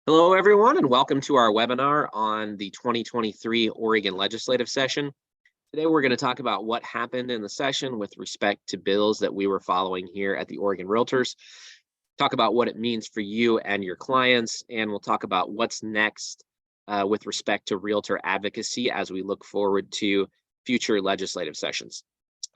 Hello, everyone, and welcome to our webinar on the 2023 Oregon legislative session. Today, we're going to talk about what happened in the session with respect to bills that we were following here at the Oregon Realtors, talk about what it means for you and your clients, and we'll talk about what's next with respect to realtor advocacy as we look forward to future legislative sessions.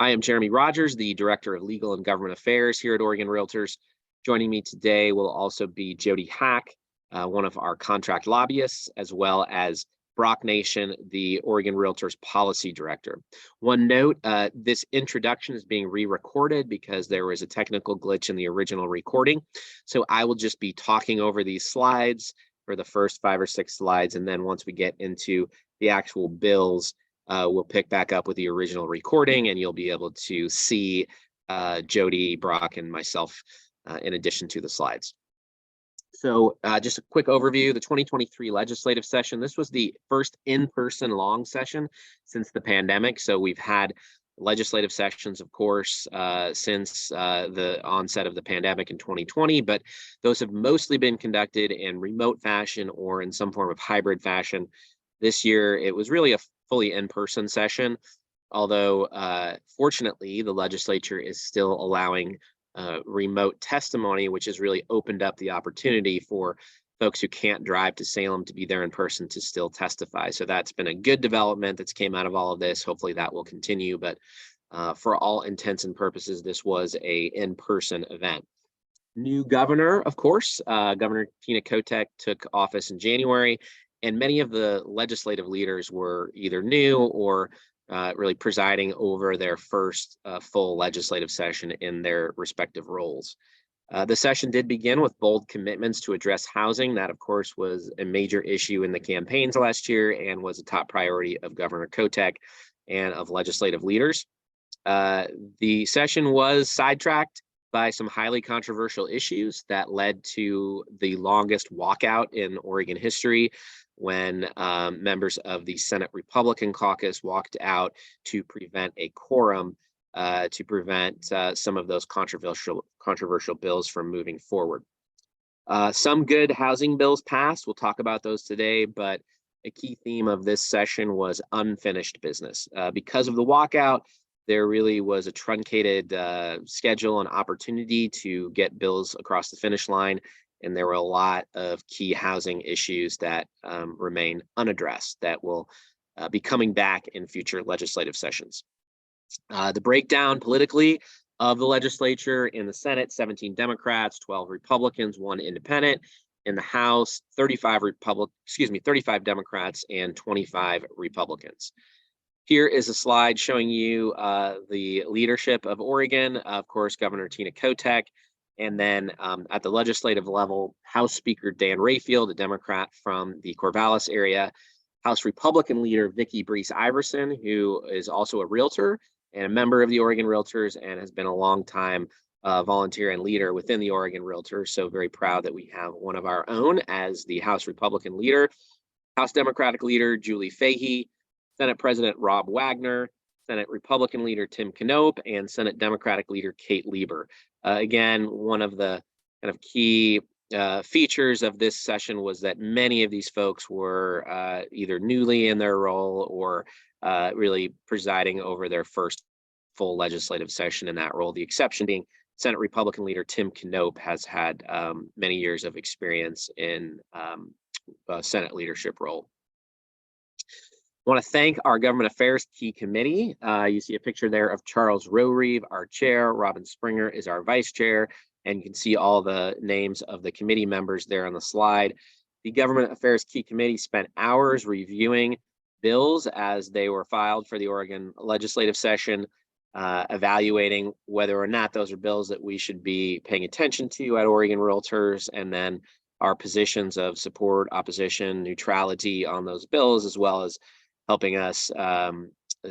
I am Jeremy Rogers, the Director of Legal and Government Affairs here at Oregon Realtors. Joining me today will also be Jody Hack, one of our contract lobbyists, as well as Brock Nation, the Oregon Realtors Policy Director. One note, this introduction is being re-recorded because there was a technical glitch in the original recording. So I will just be talking over these slides for the first 5 or 6 slides. And then once we get into the actual bills, we'll pick back up with the original recording and you'll be able to see Jody, Brock, and myself in addition to the slides. So just a quick overview, the 2023 legislative session, this was the first in-person long session since the pandemic. So we've had legislative sessions, of course, since the onset of the pandemic in 2020, but those have mostly been conducted in remote fashion or in some form of hybrid fashion. This year, it was really a fully in-person session, although fortunately, the legislature is still allowing remote testimony, which has really opened up the opportunity for folks who can't drive to Salem to be there in person to still testify. So that's been a good development that's came out of all of this. Hopefully that will continue, but for all intents and purposes, this was a in-person event. New governor, of course, Governor Tina Kotek took office in January, and many of the legislative leaders were either new or really presiding over their first full legislative session in their respective roles. The session did begin with bold commitments to address housing. That, of course, was a major issue in the campaigns last year and was a top priority of Governor Kotek and of legislative leaders. The session was sidetracked by some highly controversial issues that led to the longest walkout in Oregon history, when members of the Senate Republican caucus walked out to prevent a quorum, to prevent some of those controversial bills from moving forward. Some good housing bills passed. We'll talk about those today, but a key theme of this session was unfinished business. Because of the walkout, there really was a truncated schedule and opportunity to get bills across the finish line. And there were a lot of key housing issues that remain unaddressed that will be coming back in future legislative sessions. The breakdown politically of the legislature: in the Senate, 17 Democrats, 12 Republicans, 1 independent. In the House, 35 Democrats and 25 Republicans. Here is a slide showing you the leadership of Oregon. Of course, Governor Tina Kotek. And then at the legislative level, House Speaker Dan Rayfield, a Democrat from the Corvallis area, House Republican leader Vicki Breese Iverson, who is also a realtor and a member of the Oregon Realtors and has been a long time volunteer and leader within the Oregon Realtors. So very proud that we have one of our own as the House Republican leader. House Democratic leader Julie Fahey, Senate President Rob Wagner, Senate Republican leader Tim Knopp, and Senate Democratic leader Kate Lieber. Again, one of the kind of key features of this session was that many of these folks were either newly in their role or really presiding over their first full legislative session in that role. The exception being Senate Republican leader Tim Knopp has had many years of experience in a Senate leadership role. I want to thank our Government Affairs Key Committee. You see a picture there of Charles Rowereeve, our chair. Robin Springer is our vice chair. And you can see all the names of the committee members there on the slide. The Government Affairs Key Committee spent hours reviewing bills as they were filed for the Oregon legislative session, evaluating whether or not those are bills that we should be paying attention to at Oregon Realtors, and then our positions of support, opposition, neutrality on those bills, as well as helping us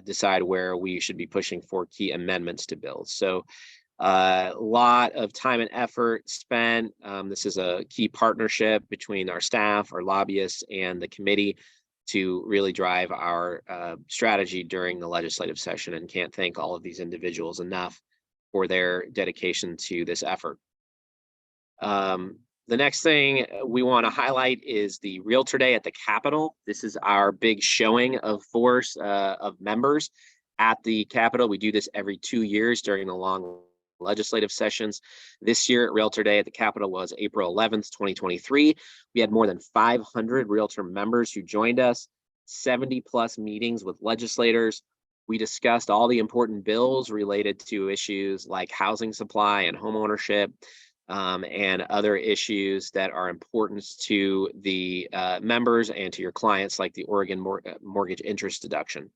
decide where we should be pushing for key amendments to bills. So a lot of time and effort spent. This is a key partnership between our staff, our lobbyists, and the committee to really drive our strategy during the legislative session, and can't thank all of these individuals enough for their dedication to this effort. The next thing we want to highlight is the Realtor Day at the Capitol. This is our big showing of force of members at the Capitol. We do this every 2 years during the long legislative sessions. This year, Realtor Day at the Capitol was April 11th, 2023. We had more than 500 Realtor members who joined us, 70 plus meetings with legislators. We discussed all the important bills related to issues like housing supply and homeownership, and other issues that are important to the members and to your clients, like the Oregon mortgage interest deduction.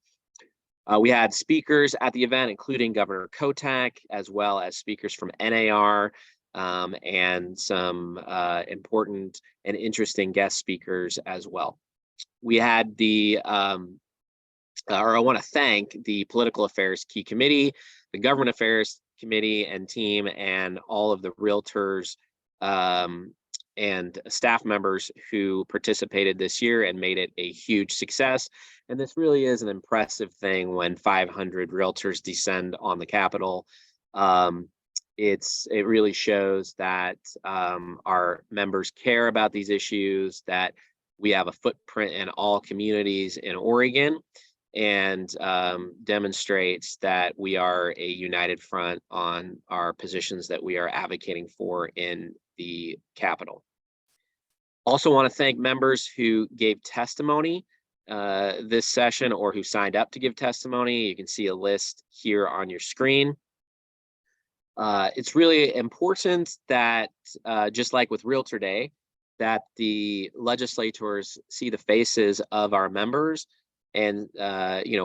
We had speakers at the event, including Governor Kotek, as well as speakers from NAR, and some important and interesting guest speakers as well. We had I want to thank the Political Affairs Key Committee, the Government Affairs Committee and team, and all of the realtors and staff members who participated this year and made it a huge success. And this really is an impressive thing when 500 realtors descend on the Capitol. It really shows that our members care about these issues, that we have a footprint in all communities in Oregon, and demonstrates that we are a united front on our positions that we are advocating for in the Capitol. Also want to thank members who gave testimony this session or who signed up to give testimony. You can see a list here on your screen. It's really important that, just like with Realtor Day, that the legislators see the faces of our members and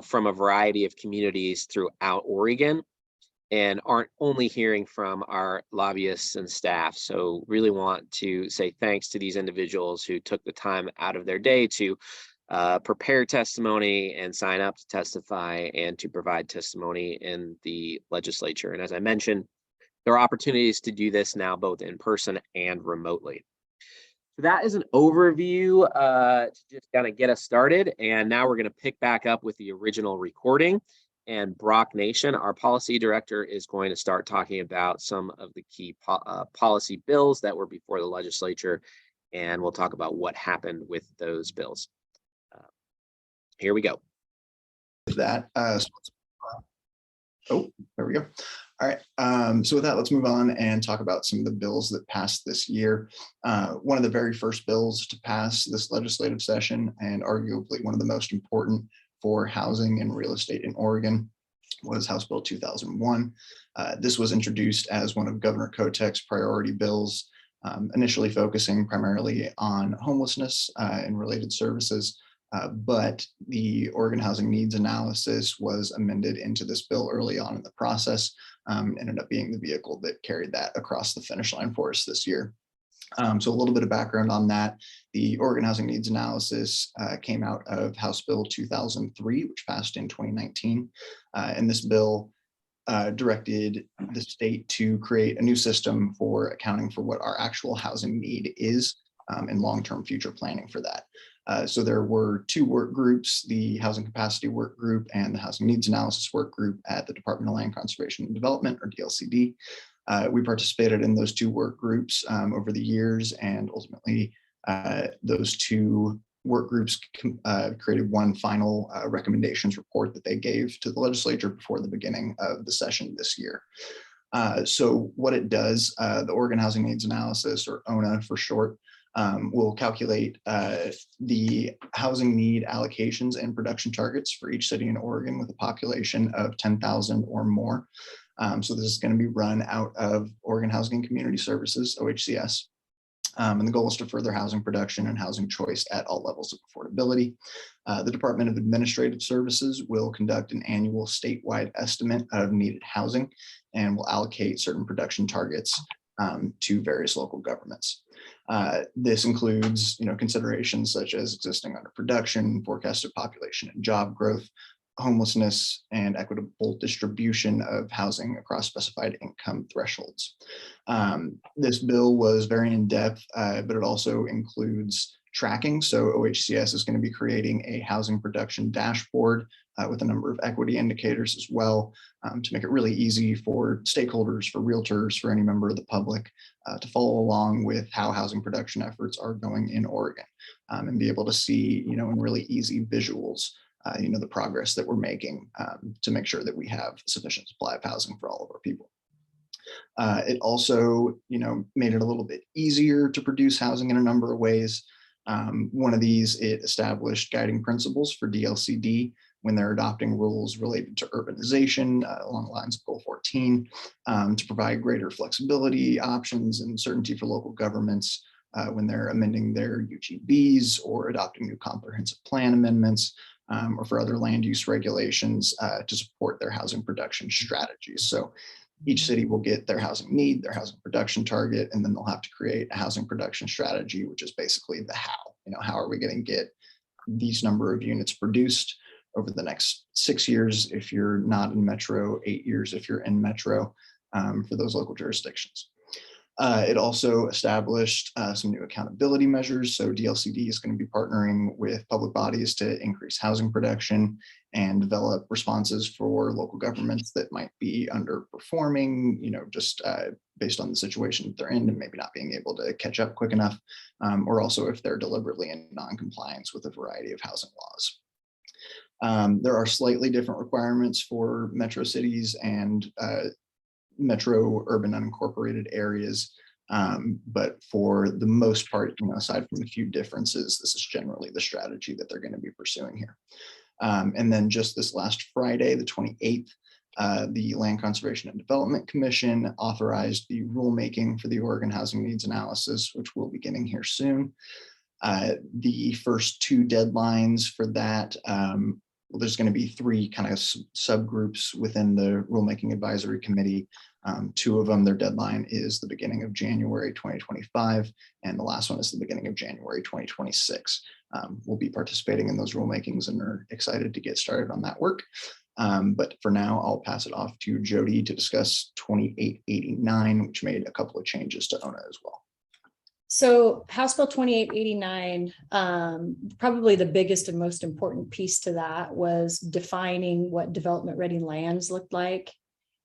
from a variety of communities throughout Oregon, and aren't only hearing from our lobbyists and staff. So really want to say thanks to these individuals who took the time out of their day to prepare testimony and sign up to testify and to provide testimony in the legislature. And as I mentioned, there are opportunities to do this now both in person and remotely. So that is an overview to just kind of get us started. And now we're going to pick back up with the original recording. And Brock Nation, our policy director, is going to start talking about some of the key policy bills that were before the legislature. And we'll talk about what happened with those bills. Here we go. That. Oh, there we go. All right. So with that, let's move on and talk about some of the bills that passed this year. One of the very first bills to pass this legislative session, and arguably one of the most important for housing and real estate in Oregon, was House Bill 2001. This was introduced as one of Governor Kotek's priority bills, initially focusing primarily on homelessness and related services. But the Oregon Housing Needs Analysis was amended into this bill early on in the process, ended up being the vehicle that carried that across the finish line for us this year. So a little bit of background on that. The Oregon Housing Needs Analysis came out of House Bill 2003, which passed in 2019. And this bill directed the state to create a new system for accounting for what our actual housing need is and long-term future planning for that. So there were two work groups, the Housing Capacity Work Group and the Housing Needs Analysis Work Group at the Department of Land Conservation and Development, or DLCD. We participated in those two work groups over the years, and ultimately those two work groups created one final recommendations report that they gave to the legislature before the beginning of the session this year. So what it does, the Oregon Housing Needs Analysis, or ONA for short, will calculate the housing need allocations and production targets for each city in Oregon with a population of 10,000 or more. So this is going to be run out of Oregon Housing and Community Services, OHCS. And the goal is to further housing production and housing choice at all levels of affordability. The Department of Administrative Services will conduct an annual statewide estimate of needed housing and will allocate certain production targets to various local governments. This includes, considerations such as existing underproduction, forecasted population and job growth, homelessness, and equitable distribution of housing across specified income thresholds. This bill was very in-depth, but it also includes tracking. So OHCS is going to be creating a housing production dashboard with a number of equity indicators as well, to make it really easy for stakeholders, for realtors, for any member of the public to follow along with how housing production efforts are going in Oregon, and be able to see, in really easy visuals, the progress that we're making to make sure that we have sufficient supply of housing for all of our people. It also, made it a little bit easier to produce housing in a number of ways. One of these, it established guiding principles for DLCD when they're adopting rules related to urbanization along the lines of Goal 14, to provide greater flexibility, options, and certainty for local governments when they're amending their UGBs or adopting new comprehensive plan amendments, or for other land use regulations to support their housing production strategies. So each city will get their housing need, their housing production target, and then they'll have to create a housing production strategy, which is basically the how. How are we going to get these number of units produced over the next 6 years if you're not in metro, 8 years if you're in metro, for those local jurisdictions. It also established some new accountability measures. So DLCD is going to be partnering with public bodies to increase housing production and develop responses for local governments that might be underperforming, just based on the situation that they're in and maybe not being able to catch up quick enough, or also if they're deliberately in non-compliance with a variety of housing laws. There are slightly different requirements for metro cities and metro urban unincorporated areas. But for the most part, aside from a few differences, this is generally the strategy that they're going to be pursuing here. And then just this last Friday, the 28th, the Land Conservation and Development Commission authorized the rulemaking for the Oregon Housing Needs Analysis, which we'll be getting here soon. The first two deadlines for that, well, there's going to be three kind of subgroups within the Rulemaking Advisory Committee. Two of them, their deadline is the beginning of January 2025, and the last one is the beginning of January 2026. We'll be participating in those rulemakings and are excited to get started on that work. But for now, I'll pass it off to Jody to discuss 2889, which made a couple of changes to ONA as well. So House Bill 2889, probably the biggest and most important piece to that was defining what development ready lands looked like.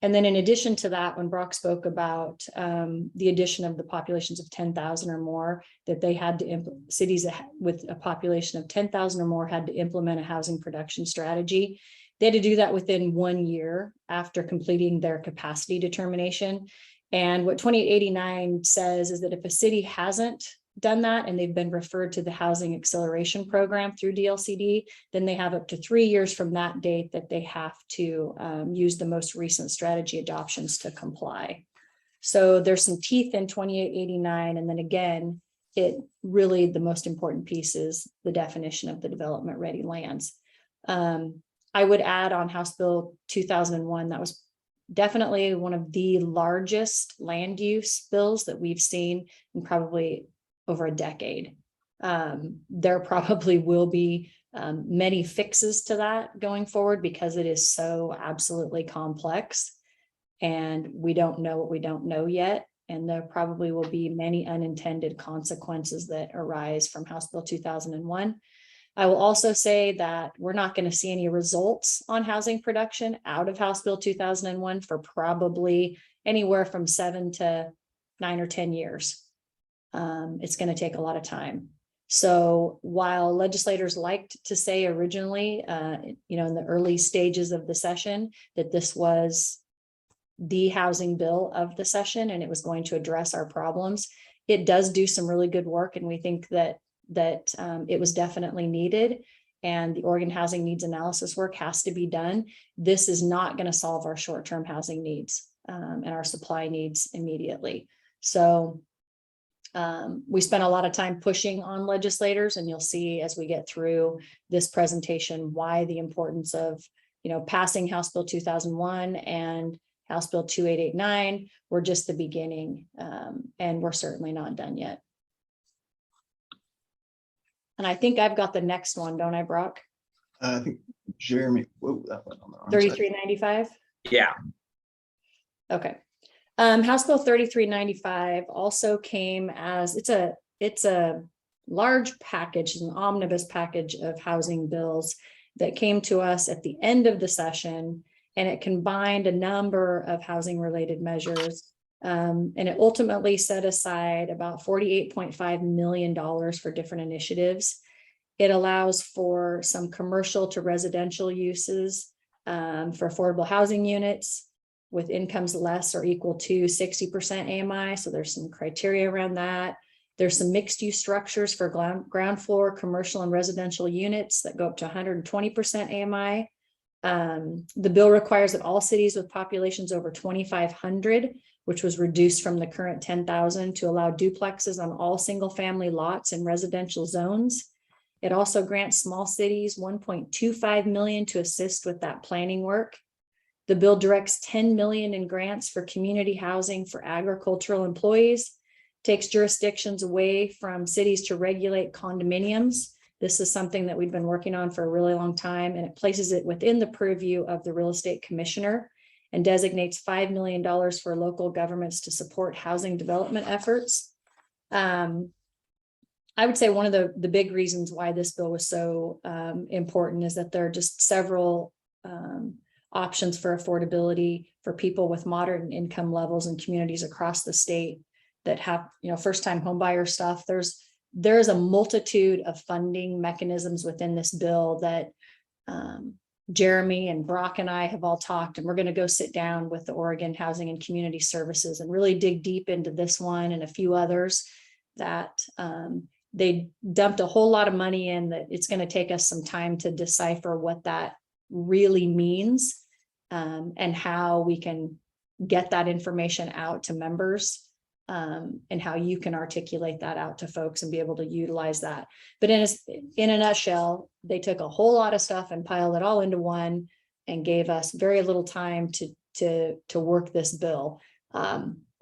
And then in addition to that, when Brock spoke about the addition of the populations of 10,000 or more, that they had to cities with a population of 10,000 or more had to implement a housing production strategy. They had to do that within 1 year after completing their capacity determination. And what 2889 says is that if a city hasn't done that and they've been referred to the Housing Acceleration Program through DLCD, then they have up to 3 years from that date that they have to use the most recent strategy adoptions to comply. So there's some teeth in 2889. And then again, it really, the most important piece is the definition of the development ready lands. I would add on House Bill 2001, that was definitely one of the largest land use bills that we've seen in probably over a decade. There probably will be many fixes to that going forward because it is so absolutely complex and we don't know what we don't know yet. And there probably will be many unintended consequences that arise from House Bill 2001. I will also say that we're not going to see any results on housing production out of House Bill 2001 for probably anywhere from 7 to 9 or 10 years. It's going to take a lot of time. So while legislators liked to say originally, in the early stages of the session, that this was the housing bill of the session and it was going to address our problems, it does do some really good work. And we think that it was definitely needed and the Oregon housing needs analysis work has to be done. This is not going to solve our short-term housing needs and our supply needs immediately. So we spent a lot of time pushing on legislators, and you'll see as we get through this presentation why the importance of passing House Bill 2001 and House Bill 2889 were just the beginning, and we're certainly not done yet. And I think I've got the next one, don't I, Brock? I think Jeremy, whoa, that went on the wrong 3395. Yeah. Okay. House Bill 3395 also came as it's a large package, an omnibus package of housing bills that came to us at the end of the session, and it combined a number of housing related measures. And it ultimately set aside about $48.5 million for different initiatives. It allows for some commercial to residential uses for affordable housing units with incomes less or equal to 60% AMI. So there's some criteria around that. There's some mixed use structures for ground floor commercial and residential units that go up to 120% AMI. The bill requires that all cities with populations over 2,500, which was reduced from the current 10,000, to allow duplexes on all single family lots in residential zones. It also grants small cities $1.25 million to assist with that planning work. The bill directs $10 million in grants for community housing for agricultural employees, takes jurisdictions away from cities to regulate condominiums. This is something that we've been working on for a really long time, and it places it within the purview of the real estate commissioner and designates $5 million for local governments to support housing development efforts. I would say one of the big reasons why this bill was so important is that there are just several options for affordability for people with moderate income levels in communities across the state that have, first-time homebuyer stuff. There's a multitude of funding mechanisms within this bill that Jeremy and Brock and I have all talked, and we're going to go sit down with the Oregon Housing and Community Services and really dig deep into this one and a few others that they dumped a whole lot of money in, that it's going to take us some time to decipher what that really means and how we can get that information out to members. And how you can articulate that out to folks and be able to utilize that. But in a nutshell, they took a whole lot of stuff and piled it all into one and gave us very little time to work this bill.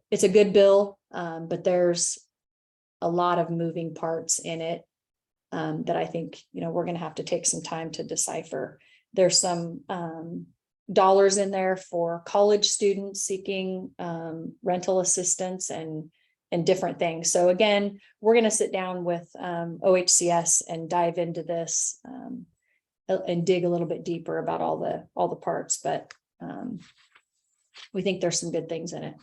It's a good bill, but there's a lot of moving parts in it that I think, we're going to have to take some time to decipher. There's some dollars in there for college students seeking rental assistance and different things. So again, we're going to sit down with OHCS and dive into this and dig a little bit deeper about all the parts, but we think there's some good things in it.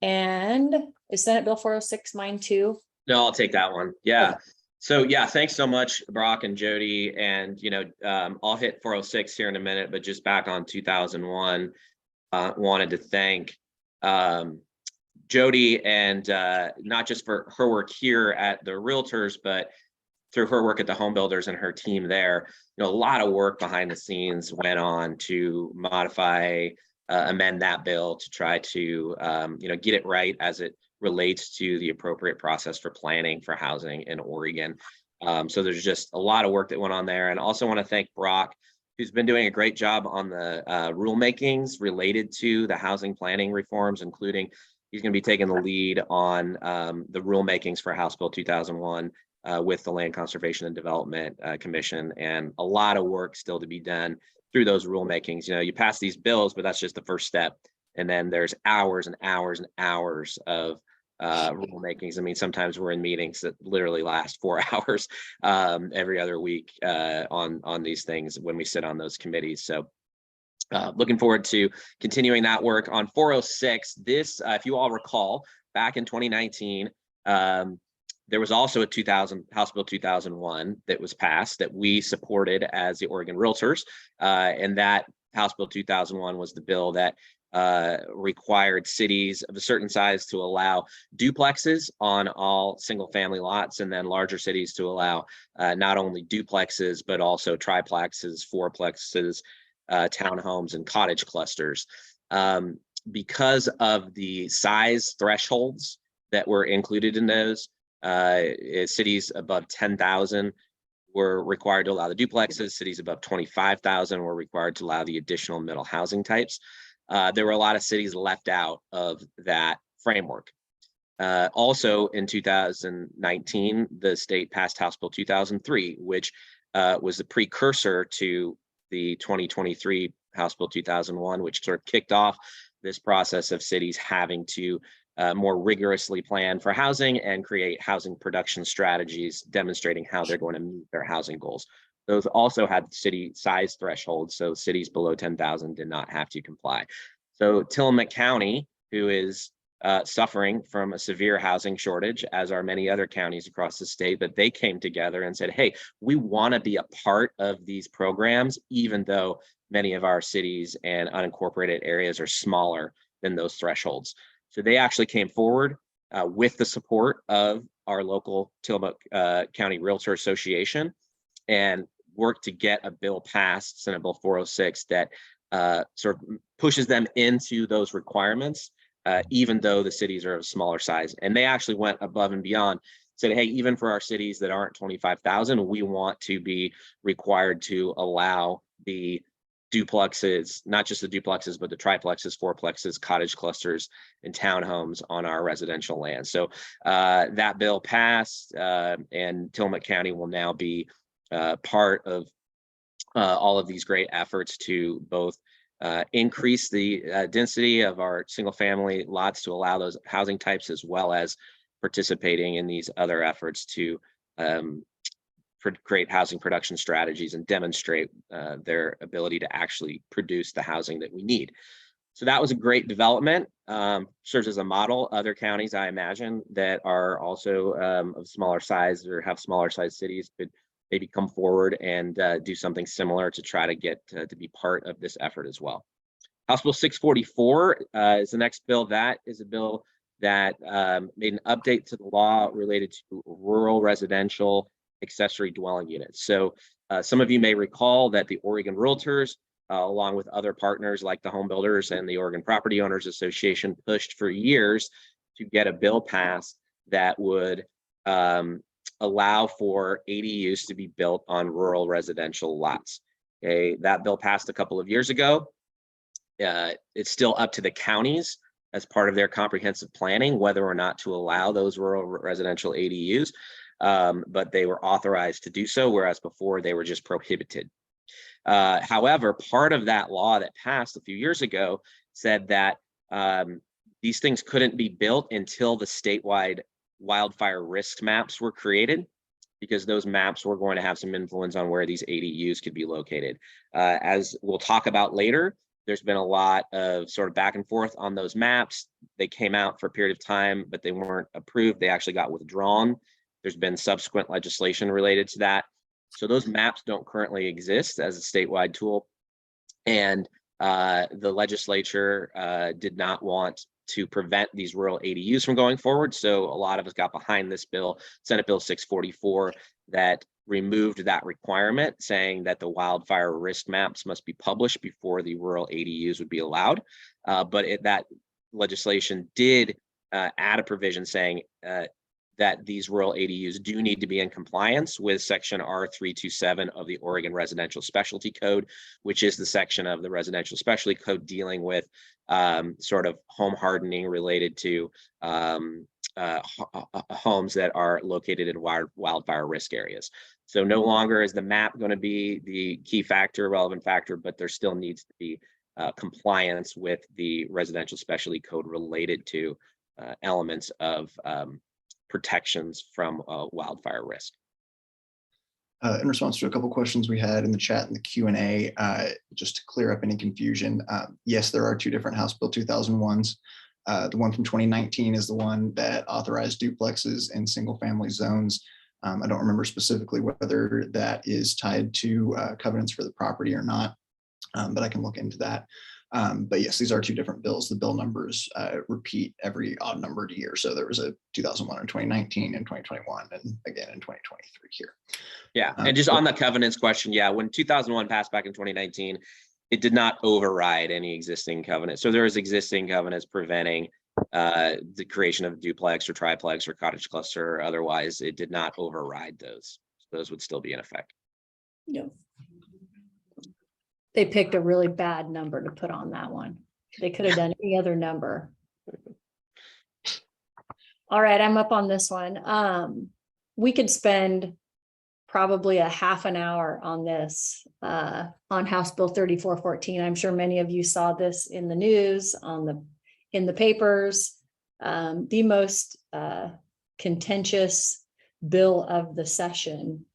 And is Senate Bill 406 mine too? No, I'll take that one. Yeah. Okay. So yeah, thanks so much, Brock and Jody. And, I'll hit 406 here in a minute, but just back on 2001, wanted to thank Jody and not just for her work here at the Realtors, but through her work at the home builders and her team there. A lot of work behind the scenes went on to modify, amend that bill to try to, get it right as it relates to the appropriate process for planning for housing in Oregon. So there's just a lot of work that went on there. And also want to thank Brock, who's been doing a great job on the rulemakings related to the housing planning reforms, including he's going to be taking the lead on the rulemakings for House Bill 2001 with the Land Conservation and Development Commission, and a lot of work still to be done through those rulemakings. You pass these bills, but that's just the first step. And then there's hours and hours and hours of rulemakings. I mean, sometimes we're in meetings that literally last 4 hours every other week on these things when we sit on those committees. So looking forward to continuing that work on 406. This, if you all recall, back in 2019, there was also a House Bill 2001 that was passed that we supported as the Oregon Realtors. And that House Bill 2001 was the bill that required cities of a certain size to allow duplexes on all single family lots, and then larger cities to allow not only duplexes, but also triplexes, fourplexes, townhomes, and cottage clusters. Because of the size thresholds that were included in those, cities above 10,000 were required to allow the duplexes. Cities above 25,000 were required to allow the additional middle housing types. There were a lot of cities left out of that framework. Also in 2019, the state passed House Bill 2003, which was the precursor to the 2023 House Bill 2001, which sort of kicked off this process of cities having to more rigorously plan for housing and create housing production strategies demonstrating how they're going to meet their housing goals. Those also had city size thresholds, so cities below 10,000 did not have to comply. So Tillamook County, who is suffering from a severe housing shortage, as are many other counties across the state, but they came together and said, hey, we want to be a part of these programs, even though many of our cities and unincorporated areas are smaller than those thresholds. So they actually came forward with the support of our local Tillamook County Realtor Association and worked to get a bill passed, Senate Bill 406, that sort of pushes them into those requirements, even though the cities are of a smaller size. And they actually went above and beyond, said, hey, even for our cities that aren't 25,000, we want to be required to allow the duplexes, not just the duplexes, but the triplexes, fourplexes, cottage clusters, and townhomes on our residential land. So that bill passed, and Tillamook County will now be part of all of these great efforts to both increase the density of our single family lots to allow those housing types, as well as participating in these other efforts to create housing production strategies and demonstrate their ability to actually produce the housing that we need. So that was a great development, serves as a model. Other counties, I imagine, that are also of smaller size or have smaller size cities could maybe come forward and do something similar to try to get to be part of this effort as well. House Bill 644 is the next bill. That is a bill that made an update to the law related to rural residential accessory dwelling units. So some of you may recall that the Oregon Realtors, along with other partners like the Home Builders and the Oregon Property Owners Association, pushed for years to get a bill passed that would allow for ADUs to be built on rural residential lots. Okay, that bill passed a couple of years ago. It's still up to the counties as part of their comprehensive planning whether or not to allow those rural residential ADUs, but they were authorized to do so, whereas before they were just prohibited. However, part of that law that passed a few years ago said that these things couldn't be built until the statewide wildfire risk maps were created, because those maps were going to have some influence on where these ADUs could be located. As we'll talk about later, there's been a lot of sort of back and forth on those maps. They came out for a period of time, but they weren't approved. They actually got withdrawn. There's been subsequent legislation related to that. So those maps don't currently exist as a statewide tool. And the legislature did not want to prevent these rural ADUs from going forward. So a lot of us got behind this bill, Senate Bill 644, that removed that requirement, saying that the wildfire risk maps must be published before the rural ADUs would be allowed. But that legislation did add a provision saying that these rural ADUs do need to be in compliance with section R327 of the Oregon Residential Specialty Code, which is the section of the Residential Specialty Code dealing with sort of home hardening related to homes that are located in wildfire risk areas. So no longer is the map going to be the key factor, relevant factor, but there still needs to be compliance with the Residential Specialty Code related to elements of protections from wildfire risk. In response to a couple questions we had in the chat and the Q&A, just to clear up any confusion, yes, there are two different House Bill 2001s. The one from 2019 is the one that authorized duplexes in single family zones. I don't remember specifically whether that is tied to covenants for the property or not, but I can look into that. But yes, these are two different bills. The bill numbers repeat every odd numbered year. So there was a 2001 in 2019 and 2021, and again in 2023 here. Yeah, and just on the covenants question, yeah, when 2001 passed back in 2019, it did not override any existing covenants. So there is existing covenants preventing the creation of a duplex or triplex or cottage cluster or otherwise. It did not override those. So those would still be in effect. No. They picked a really bad number to put on that one. They could have done any other number. All right, I'm up on this one. We could spend probably a half an hour on this, on House Bill 3414. I'm sure many of you saw this in the news, in the papers. the most contentious bill of the session,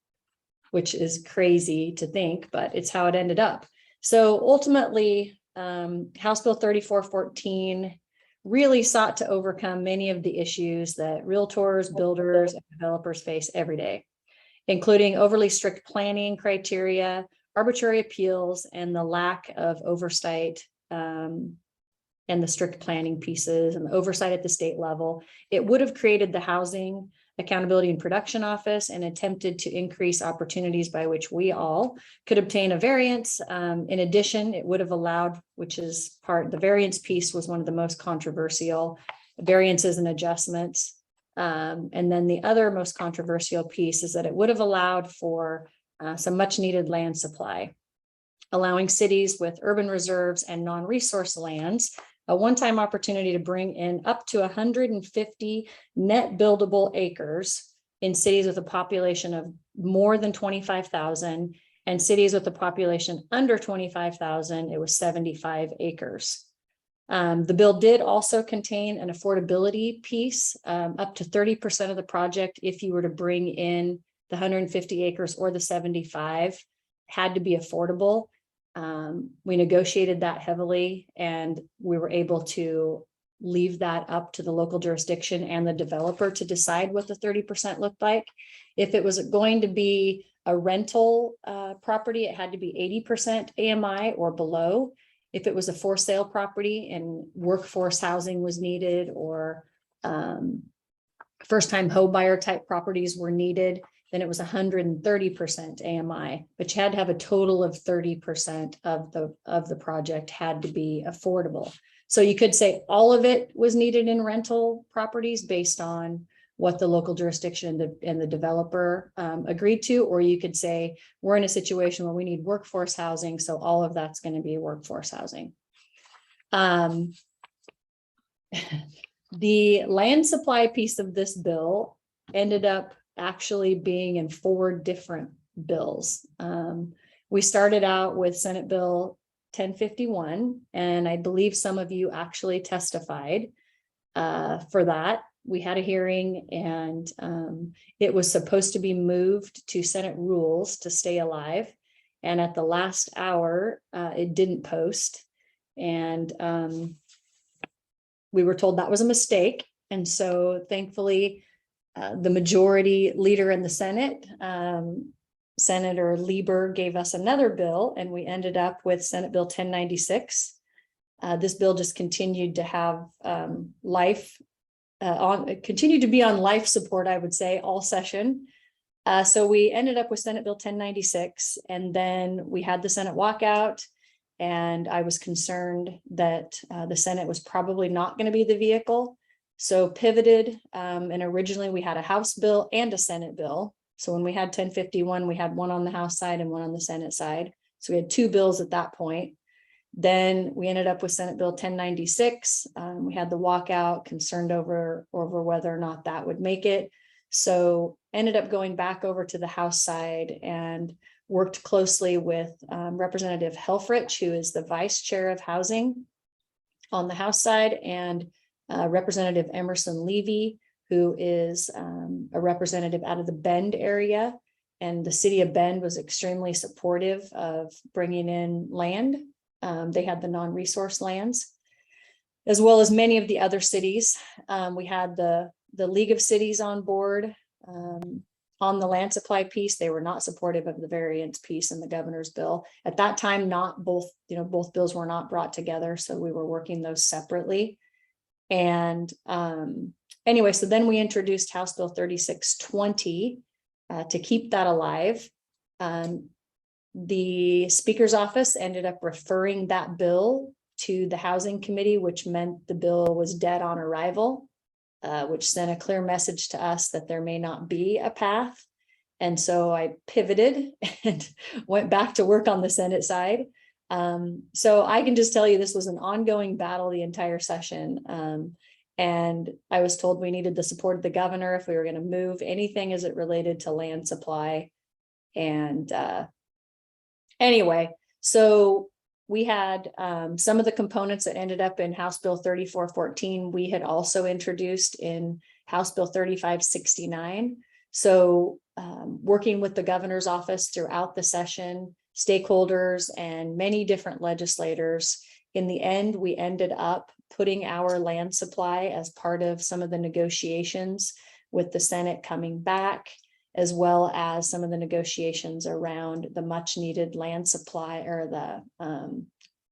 which is crazy to think, but it's how it ended up. So ultimately, House Bill 3414 really sought to overcome many of the issues that realtors, builders, and developers face every day, including overly strict planning criteria, arbitrary appeals, and the lack of oversight and the strict planning pieces and the oversight at the state level. It would have created the Housing Accountability and Production Office and attempted to increase opportunities by which we all could obtain a variance. In addition, it would have allowed, the variance piece was one of the most controversial, variances and adjustments. And then the other most controversial piece is that it would have allowed for some much needed land supply, allowing cities with urban reserves and non-resource lands a one-time opportunity to bring in up to 150 net buildable acres in cities with a population of more than 25,000, and cities with a population under 25,000, it was 75 acres. The bill did also contain an affordability piece, up to 30% of the project if you were to bring in the 150 acres or the 75 had to be affordable. We negotiated that heavily, and we were able to leave that up to the local jurisdiction and the developer to decide what the 30% looked like. If it was going to be a rental property, it had to be 80% AMI or below. If it was a for sale property and workforce housing was needed, or first time home buyer type properties were needed, then it was 130% AMI, but you had to have a total of 30% of the project had to be affordable. So you could say all of it was needed in rental properties based on what the local jurisdiction and the developer agreed to, or you could say we're in a situation where we need workforce housing, so all of that's going to be workforce housing. The land supply piece of this bill ended up actually being in 4 different bills. We started out with Senate Bill 1051, and I believe some of you actually testified for that. We had a hearing, and it was supposed to be moved to Senate rules to stay alive. And at the last hour, it didn't post. And we were told that was a mistake. And so thankfully, the majority leader in the Senate, Senator Lieber, gave us another bill, and we ended up with Senate Bill 1096. This bill just continued to have continued to be on life support, I would say, all session. So we ended up with Senate Bill 1096, and then we had the Senate walkout, and I was concerned that the Senate was probably not going to be the vehicle. So pivoted, and originally we had a House bill and a Senate bill. So when we had 1051, we had one on the House side and one on the Senate side. So we had 2 bills at that point. Then we ended up with Senate Bill 1096. We had the walkout, concerned over whether or not that would make it. So ended up going back over to the House side and worked closely with Representative Helfrich, who is the Vice Chair of Housing on the House side, and Representative Emerson Levy, who is a representative out of the Bend area. And the city of Bend was extremely supportive of bringing in land. They had the non-resource lands, as well as many of the other cities. We had the League of Cities on board on the land supply piece. They were not supportive of the variance piece in the governor's bill. At that time, both bills were not brought together, so we were working those separately. And anyway, so then we introduced House Bill 3620 to keep that alive. The Speaker's office ended up referring that bill to the Housing Committee, which meant the bill was dead on arrival, which sent a clear message to us that there may not be a path. And so I pivoted and went back to work on the Senate side. So I can just tell you this was an ongoing battle the entire session. And I was told we needed the support of the governor if we were going to move anything as it related to land supply. And anyway, so we had some of the components that ended up in House Bill 3414, we had also introduced in House Bill 3569. So working with the governor's office throughout the session, stakeholders and many different legislators, in the end, we ended up putting our land supply as part of some of the negotiations with the Senate coming back, as well as some of the negotiations around the much needed land supply or the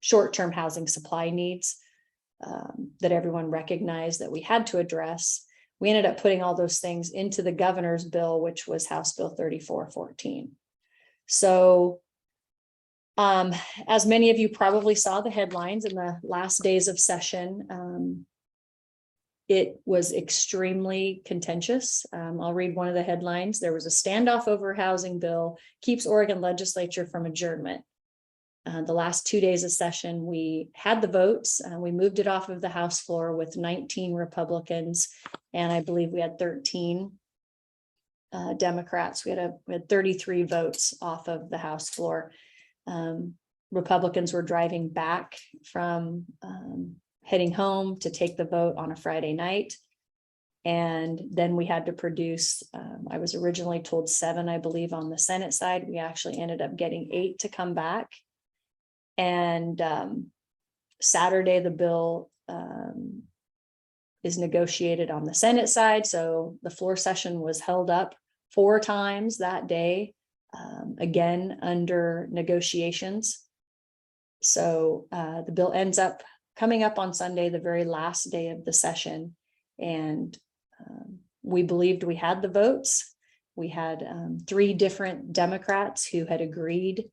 short-term housing supply needs that everyone recognized that we had to address. We ended up putting all those things into the governor's bill, which was House Bill 3414. So as many of you probably saw the headlines in the last days of session, it was extremely contentious. I'll read one of the headlines. There was a standoff over housing bill, keeps Oregon legislature from adjournment. The last 2 days of session, we had the votes. We moved it off of the House floor with 19 Republicans, and I believe we had 13 Democrats. We had 33 votes off of the House floor. Republicans were driving back from heading home to take the vote on a Friday night. And then we had to produce, I was originally told 7, I believe, on the Senate side. We actually ended up getting 8 to come back. And Saturday, the bill is negotiated on the Senate side. So the floor session was held up 4 times that day, again, under negotiations. So the bill ends up coming up on Sunday, the very last day of the session. And we believed we had the votes. We had 3 different Democrats who had agreed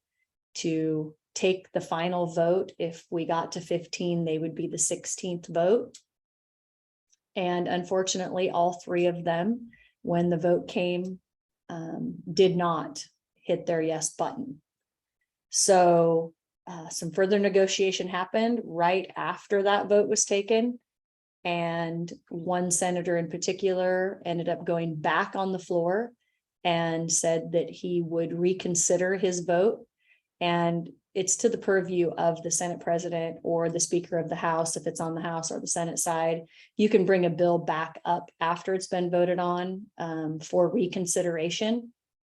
to take the final vote. If we got to 15, they would be the 16th vote. And unfortunately, all 3 of them, when the vote came, did not hit their yes button. So some further negotiation happened right after that vote was taken. And one senator in particular ended up going back on the floor and said that he would reconsider his vote. And it's to the purview of the Senate president or the Speaker of the House, if it's on the House or the Senate side. You can bring a bill back up after it's been voted on for reconsideration,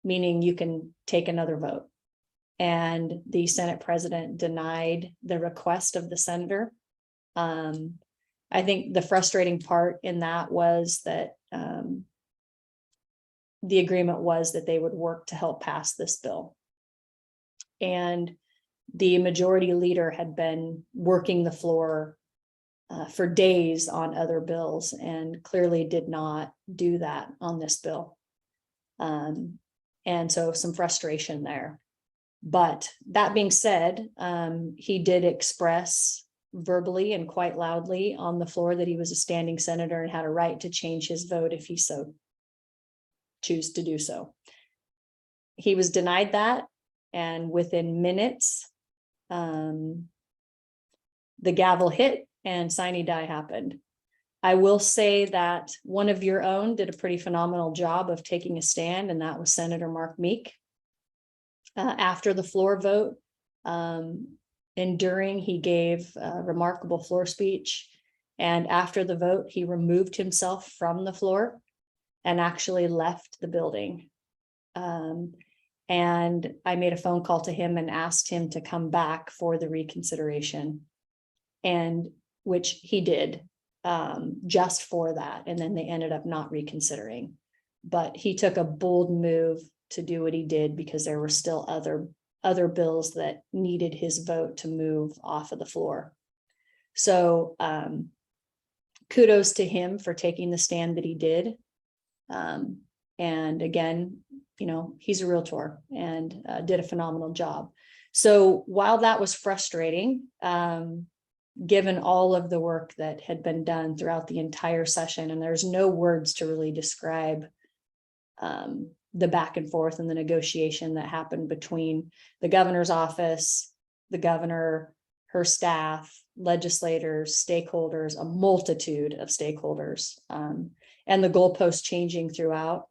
meaning you can take another vote. And the Senate president denied the request of the senator. I think the frustrating part in that was that the agreement was that they would work to help pass this bill. And the majority leader had been working the floor for days on other bills and clearly did not do that on this bill. And so some frustration there. But that being said, he did express verbally and quite loudly on the floor that he was a standing senator and had a right to change his vote if he so choose to do so. He was denied that, and within minutes, the gavel hit and sine die happened. I will say that one of your own did a pretty phenomenal job of taking a stand, and that was Senator Mark Meek. After the floor vote, and during, he gave a remarkable floor speech. And after the vote, he removed himself from the floor and actually left the building. And I made a phone call to him and asked him to come back for the reconsideration, and which he did just for that. And then they ended up not reconsidering. But he took a bold move to do what he did because there were still other bills that needed his vote to move off of the floor. So kudos to him for taking the stand that he did. And again, you know, he's a realtor and did a phenomenal job. So while that was frustrating, given all of the work that had been done throughout the entire session, and there's no words to really describe the back and forth and the negotiation that happened between the governor's office, the governor, her staff, legislators, stakeholders, a multitude of stakeholders, and the goalposts changing throughout.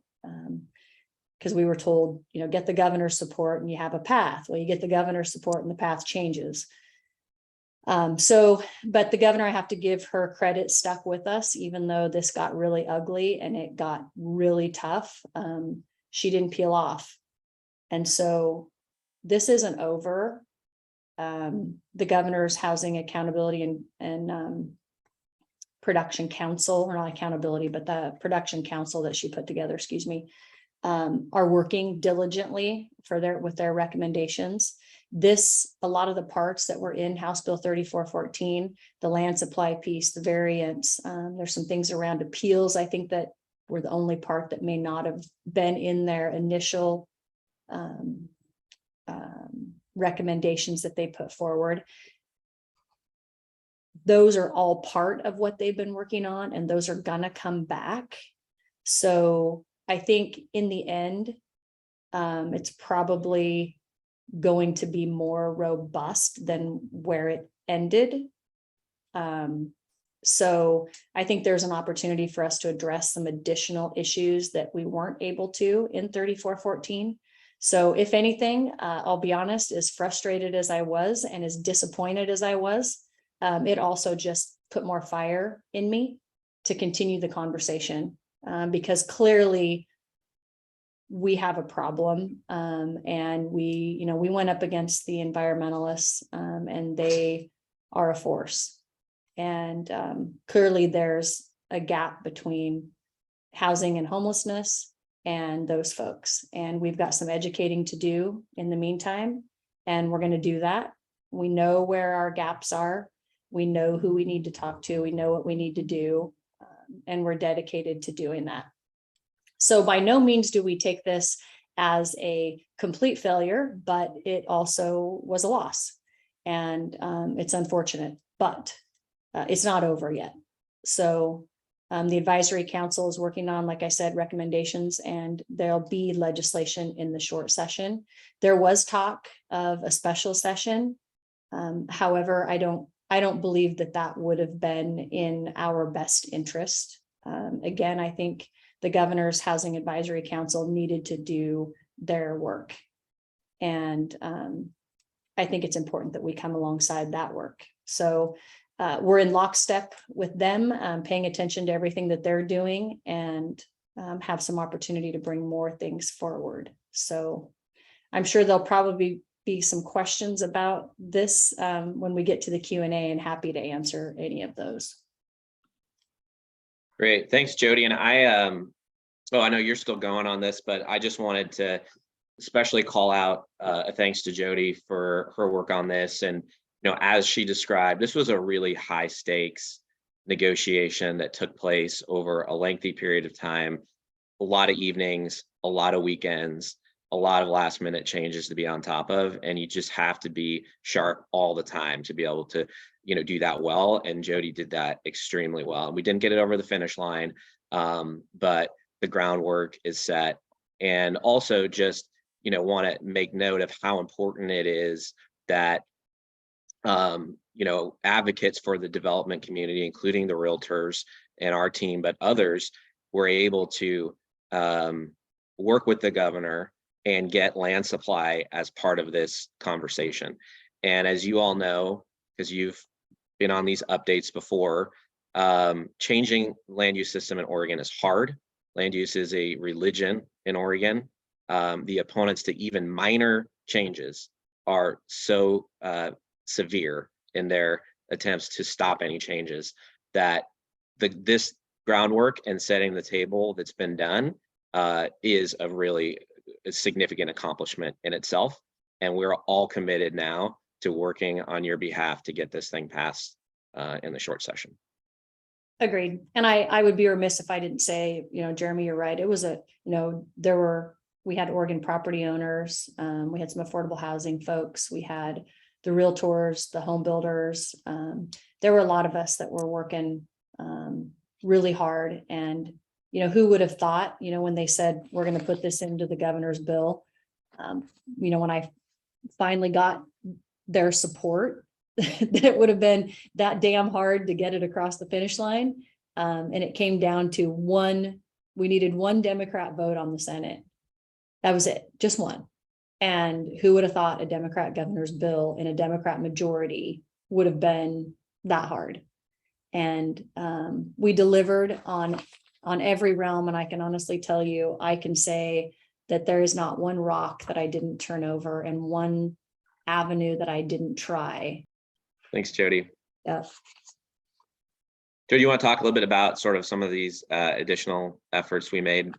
Because we were told, you know, get the governor's support and you have a path. Well, you get the governor's support and the path changes. But the governor, I have to give her credit, stuck with us, even though this got really ugly and it got really tough. She didn't peel off. And so this isn't over. The governor's Housing Accountability and Production Council, or not accountability, but the Production Council that she put together, excuse me, are working diligently with their recommendations. A lot of the parts that were in House Bill 3414, the land supply piece, the variants, there's some things around appeals, I think, that were the only part that may not have been in their initial recommendations that they put forward. Those are all part of what they've been working on, and those are gonna come back. So I think in the end, it's probably going to be more robust than where it ended. So I think there's an opportunity for us to address some additional issues that we weren't able to in 3414. So if anything, I'll be honest, as frustrated as I was and as disappointed as I was, it also just put more fire in me to continue the conversation, because clearly we have a problem, and we went up against the environmentalists, and they are a force. And clearly there's a gap between housing and homelessness and those folks. And we've got some educating to do in the meantime, and we're going to do that. We know where our gaps are. We know who we need to talk to. We know what we need to do, and we're dedicated to doing that. So by no means do we take this as a complete failure, but it also was a loss. And it's unfortunate, but it's not over yet. So the advisory council is working on, like I said, recommendations, and there'll be legislation in the short session. There was talk of a special session. However, I don't believe that would have been in our best interest. Again, I think the governor's Housing Advisory Council needed to do their work. And I think it's important that we come alongside that work. So we're in lockstep with them, paying attention to everything that they're doing, and have some opportunity to bring more things forward. So I'm sure there'll probably be some questions about this when we get to the Q&A, and happy to answer any of those. Great, thanks, Jody. And I know you're still going on this, but I just wanted to especially call out a thanks to Jody for her work on this. And as she described, this was a really high stakes negotiation that took place over a lengthy period of time, a lot of evenings, a lot of weekends, a lot of last minute changes to be on top of, and you just have to be sharp all the time to be able to do that well. And Jody did that extremely well. And we didn't get it over the finish line, but the groundwork is set. And also just want to make note of how important it is that advocates for the development community, including the realtors and our team, but others, were able to work with the governor and get land supply as part of this conversation. And as you all know, because you've been on these updates before, changing land use system in Oregon is hard. Land use is a religion in Oregon. The opponents to even minor changes are so severe in their attempts to stop any changes that this groundwork and setting the table that's been done is a really significant accomplishment in itself. And we're all committed now to working on your behalf to get this thing passed in the short session. Agreed. And I would be remiss if I didn't say, Jeremy, you're right. It was we had Oregon property owners, we had some affordable housing folks, we had the realtors, the home builders. There were a lot of us that were working really hard. And, who would have thought, when they said, we're going to put this into the governor's bill, when I finally got their support, that it would have been that damn hard to get it across the finish line. And it came down to we needed one Democrat vote on the Senate. That was it, just one. And who would have thought a Democrat governor's bill in a Democrat majority would have been that hard. And we delivered on every realm. And I can honestly tell you, I can say that there is not one rock that I didn't turn over and one avenue that I didn't try. Thanks, Jody. Yeah. Jody, you want to talk a little bit about sort of some of these additional efforts we made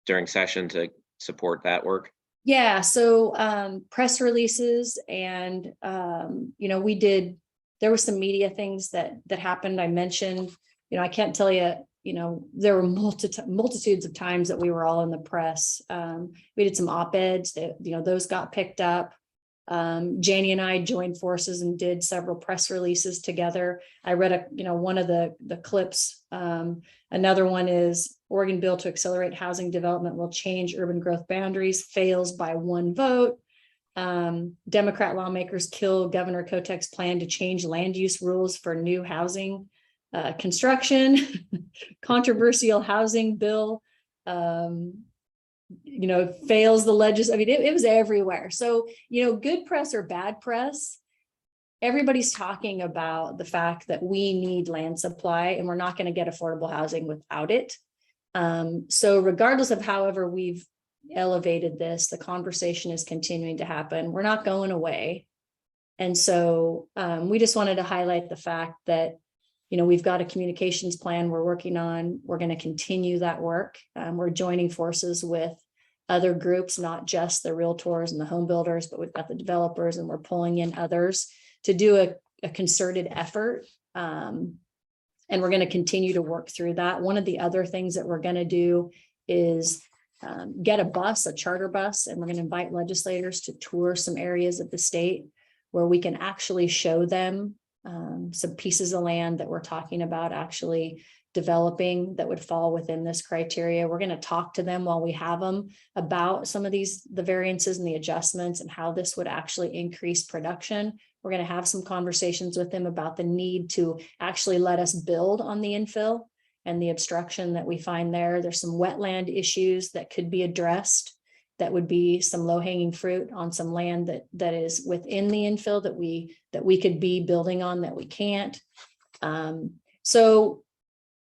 during session to support that work? Yeah, so press releases and there were some media things that happened. I mentioned, I can't tell you, there were multitudes of times that we were all in the press. We did some op-eds that, those got picked up. Janie and I joined forces and did several press releases together. I read one of the clips. Another one is Oregon bill to accelerate housing development will change urban growth boundaries, fails by 1 vote. Democrat lawmakers kill Governor Kotek's plan to change land use rules for new housing construction. Controversial housing bill. Fails the legislature. It was everywhere. So, good press or bad press, everybody's talking about the fact that we need land supply and we're not going to get affordable housing without it. So regardless of however we've elevated this, the conversation is continuing to happen. We're not going away. And so we just wanted to highlight the fact that, we've got a communications plan we're working on. We're going to continue that work. We're joining forces with other groups, not just the realtors and the home builders, but we've got the developers and we're pulling in others to do a concerted effort. And we're going to continue to work through that. One of the other things that we're going to do is get a charter bus, and we're going to invite legislators to tour some areas of the state where we can actually show them some pieces of land that we're talking about actually developing that would fall within this criteria. We're going to talk to them while we have them about some of the variances and the adjustments and how this would actually increase production. We're going to have some conversations with them about the need to actually let us build on the infill and the obstruction that we find there. There's some wetland issues that could be addressed. That would be some low-hanging fruit on some land that is within the infill that we could be building on that we can't. So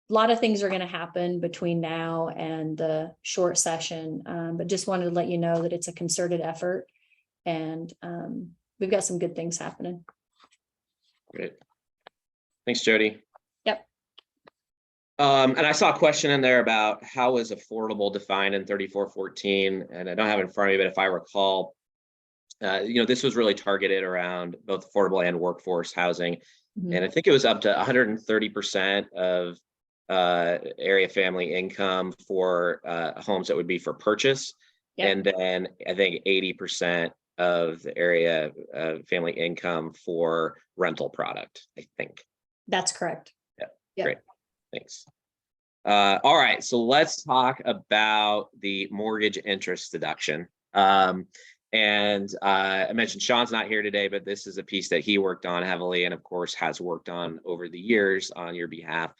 a lot of things are going to happen between now and the short session, but just wanted to let you know that it's a concerted effort, and we've got some good things happening. Great. Thanks, Jody. Yep. And I saw a question in there about how is affordable defined in 3414, and I don't have it in front of me, but if I recall, this was really targeted around both affordable and workforce housing. Mm-hmm. And I think it was up to 130% of area family income for homes that would be for purchase. Yep. And then I think 80% of the area family income for rental product, I think. That's correct. Yeah. Yep. Great. Thanks. All right, so let's talk about the mortgage interest deduction. And I mentioned Sean's not here today, but this is a piece that he worked on heavily and of course has worked on over the years on your behalf,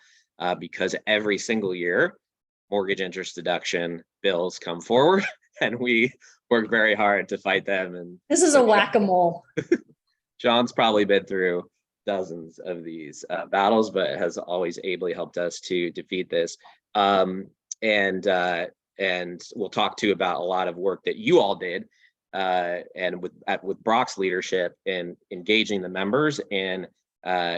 because every single year mortgage interest deduction bills come forward and we work very hard to fight them. And this is a whack-a-mole. Sean's probably been through dozens of these battles, but has always ably helped us to defeat this. And we'll talk to about a lot of work that you all did, and with Brock's leadership in engaging the members in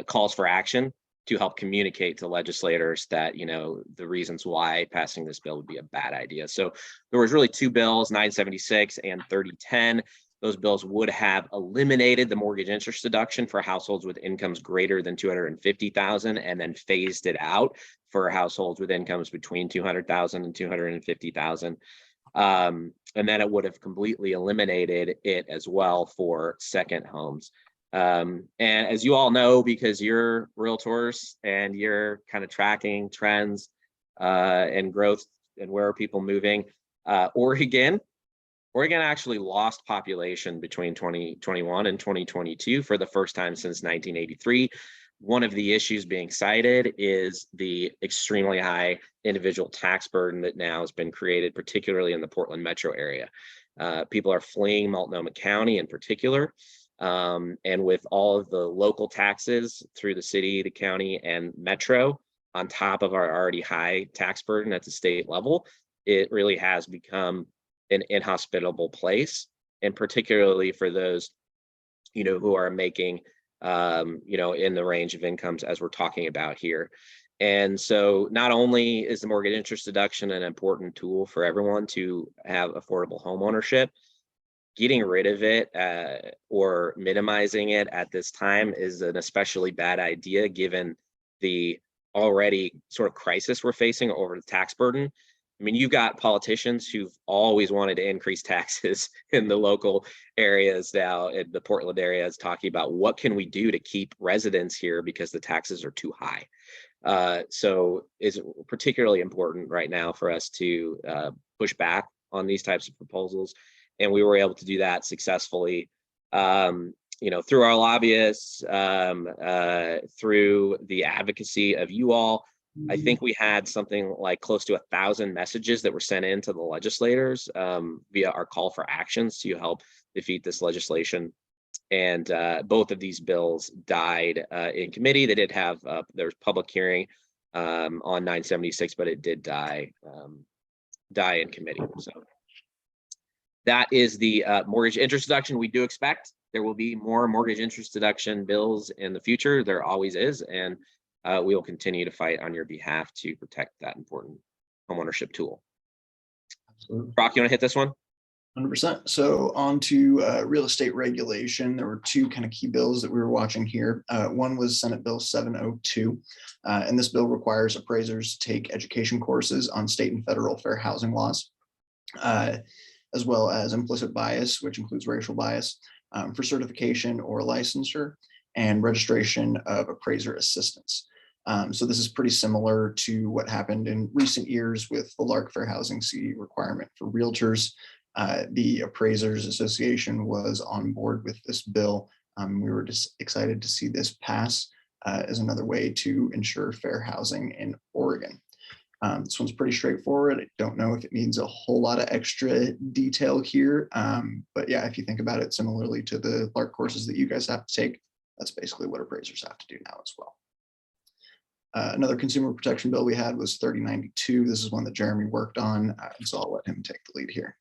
calls for action to help communicate to legislators that, the reasons why passing this bill would be a bad idea. So there was really 2 bills, 976 and 3010. Those bills would have eliminated the mortgage interest deduction for households with incomes greater than $250,000 and then phased it out for households with incomes between $200,000 and $250,000. And then it would have completely eliminated it as well for second homes. And as you all know, because you're realtors and you're kind of tracking trends and growth and where are people moving, Oregon actually lost population between 2021 and 2022 for the first time since 1983. One of the issues being cited is the extremely high individual tax burden that now has been created, particularly in the Portland metro area. People are fleeing Multnomah County in particular. And with all of the local taxes through the city, the county, and metro, on top of our already high tax burden at the state level, it really has become an inhospitable place. And particularly for those, who are making, in the range of incomes as we're talking about here. And so not only is the mortgage interest deduction an important tool for everyone to have affordable home ownership, getting rid of it or minimizing it at this time is an especially bad idea given the already sort of crisis we're facing over the tax burden. I mean, you've got politicians who've always wanted to increase taxes in the local areas now, in the Portland area, is talking about what can we do to keep residents here because the taxes are too high. So it's particularly important right now for us to push back on these types of proposals. And we were able to do that successfully, through our lobbyists, through the advocacy of you all. I think we had something like close to 1,000 messages that were sent in to the legislators via our call for actions to help defeat this legislation. And both of these bills died in committee. They did have, there was public hearing on 976, but it did die in committee. So that is the mortgage interest deduction. We do expect there will be more mortgage interest deduction bills in the future. There always is. And we will continue to fight on your behalf to protect that important homeownership tool. Absolutely. Brock, you want to hit this one? 100%. So on to real estate regulation. There were two kind of key bills that we were watching here. One was Senate Bill 702, and this bill requires appraisers to take education courses on state and federal fair housing laws, as well as implicit bias, which includes racial bias, for certification or licensure, and registration of appraiser assistants. So this is pretty similar to what happened in recent years with the LARC Fair Housing C requirement for realtors. The Appraisers Association was on board with this bill. We were just excited to see this pass as another way to ensure fair housing in Oregon. This one's pretty straightforward. I don't know if it needs a whole lot of extra detail here, but yeah, if you think about it similarly to the LARC courses that you guys have to take, that's basically what appraisers have to do now as well. Another consumer protection bill we had was 3092. This is one that Jeremy worked on, so I'll let him take the lead here.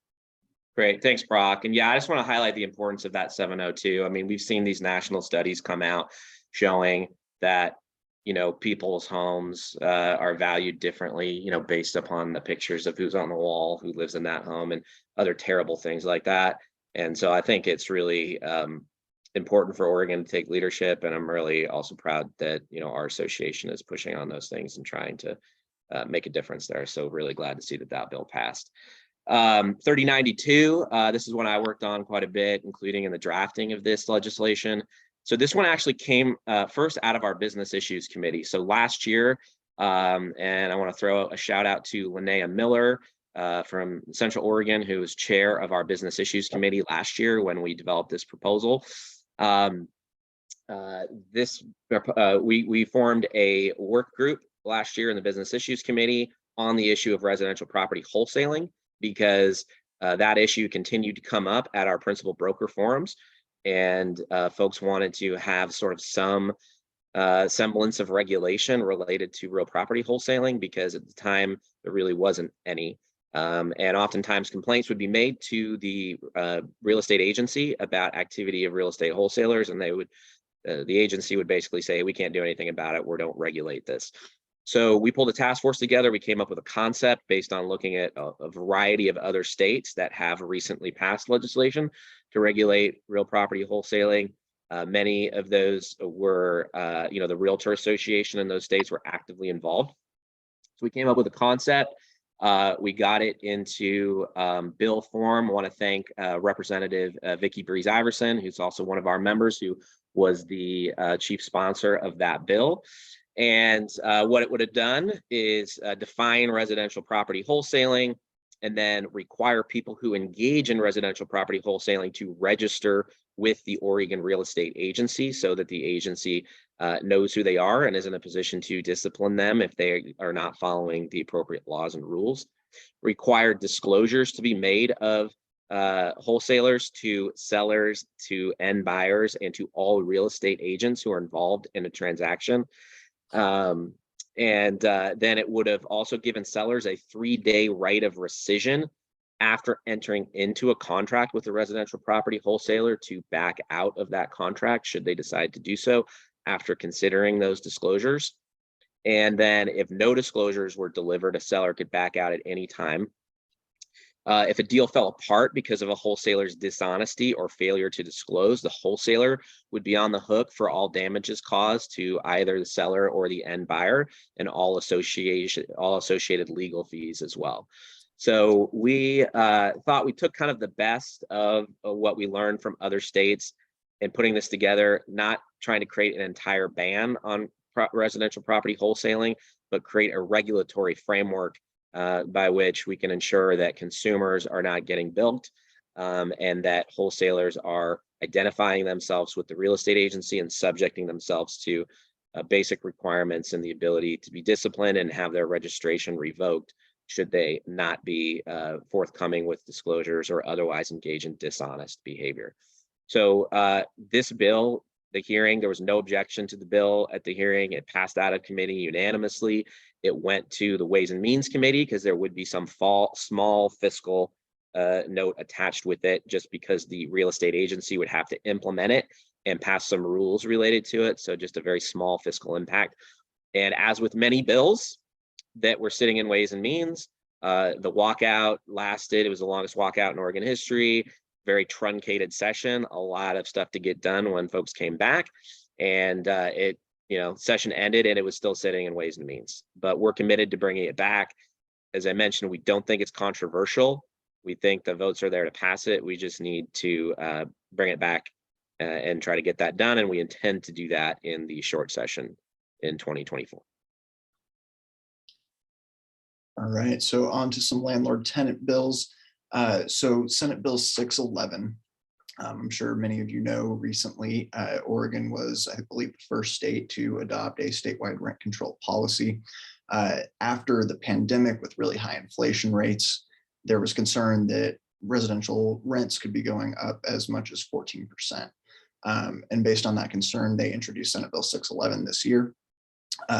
Great, thanks, Brock. And yeah, I just want to highlight the importance of that 702. I mean, we've seen these national studies come out showing that, people's homes are valued differently, based upon the pictures of who's on the wall, who lives in that home, and other terrible things like that. And so I think it's really important for Oregon to take leadership, and I'm really also proud that our association is pushing on those things and trying to make a difference there. So really glad to see that bill passed. 3092, this is one I worked on quite a bit, including in the drafting of this legislation. So this one actually came first out of our business issues committee. So last year, and I want to throw a shout out to Linnea Miller from Central Oregon, who was chair of our business issues committee last year when we developed this proposal. We formed a work group last year in the business issues committee on the issue of residential property wholesaling, because that issue continued to come up at our principal broker forums, and folks wanted to have sort of some semblance of regulation related to real property wholesaling, because at the time there really wasn't any. And oftentimes complaints would be made to the real estate agency about activity of real estate wholesalers, and they would, the agency would basically say, we can't do anything about it, we don't regulate this. So we pulled a task force together. We came up with a concept based on looking at a variety of other states that have recently passed legislation to regulate real property wholesaling. Many of those were, the Realtor Association in those states were actively involved. So we came up with a concept. We got it into bill form. I want to thank Representative Vicki Breeze Iverson, who's also one of our members, who was the chief sponsor of that bill. And what it would have done is define residential property wholesaling, and then require people who engage in residential property wholesaling to register with the Oregon Real Estate Agency, so that the agency knows who they are and is in a position to discipline them if they are not following the appropriate laws and rules. Required disclosures to be made of wholesalers to sellers to end buyers and to all real estate agents who are involved in a transaction. Then it would have also given sellers a 3-day right of rescission after entering into a contract with a residential property wholesaler to back out of that contract should they decide to do so after considering those disclosures. And then if no disclosures were delivered, a seller could back out at any time. If a deal fell apart because of a wholesaler's dishonesty or failure to disclose, the wholesaler would be on the hook for all damages caused to either the seller or the end buyer and all associated legal fees as well. So we thought we took kind of the best of what we learned from other states and putting this together, not trying to create an entire ban on residential property wholesaling, but create a regulatory framework by which we can ensure that consumers are not getting bilked and that wholesalers are identifying themselves with the real estate agency and subjecting themselves to basic requirements and the ability to be disciplined and have their registration revoked should they not be forthcoming with disclosures or otherwise engage in dishonest behavior. So this bill, the hearing, there was no objection to the bill at the hearing. It passed out of committee unanimously. It went to the Ways and Means Committee because there would be some small fiscal note attached with it just because the real estate agency would have to implement it and pass some rules related to it. So just a very small fiscal impact. And as with many bills that were sitting in Ways and Means, the walkout lasted. It was the longest walkout in Oregon history. Very truncated session, a lot of stuff to get done when folks came back, and session ended and it was still sitting in Ways and Means. But we're committed to bringing it back. As I mentioned, we don't think it's controversial. We think the votes are there to pass it. We just need to bring it back and try to get that done, and we intend to do that in the short session in 2024. All right, so on to some landlord tenant bills. So Senate Bill 611, I'm sure many of you know recently, Oregon was, I believe, the first state to adopt a statewide rent control policy. After the pandemic with really high inflation rates, there was concern that residential rents could be going up as much as 14%. And based on that concern, they introduced Senate Bill 611 this year.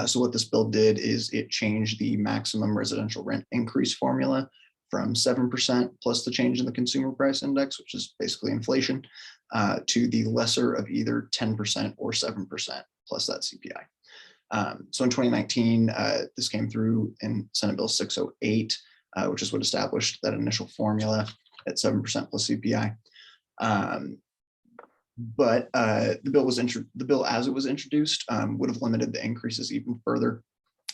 So what this bill did is it changed the maximum residential rent increase formula from 7% plus the change in the consumer price index, which is basically inflation, to the lesser of either 10% or 7% plus that CPI. So in 2019, this came through in Senate Bill 608, which is what established that initial formula at 7% plus CPI. But the bill as it was introduced would have limited the increases even further.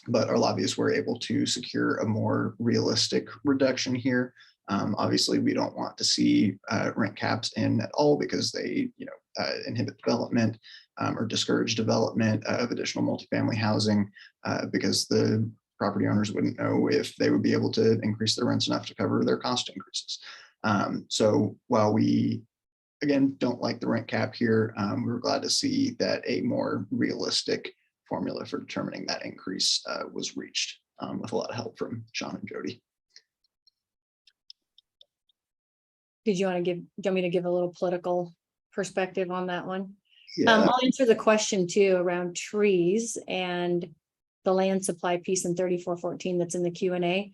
But our lobbyists were able to secure a more realistic reduction here. Obviously, we don't want to see rent caps in at all because they, inhibit development or discourage development of additional multifamily housing because the property owners wouldn't know if they would be able to increase their rents enough to cover their cost increases. So while we, again, don't like the rent cap here, we were glad to see that a more realistic formula for determining that increase was reached with a lot of help from Sean and Jody. Did you want me to give a little political perspective on that one? Yeah. I'll answer the question too around trees and the land supply piece in 3414 that's in the Q&A.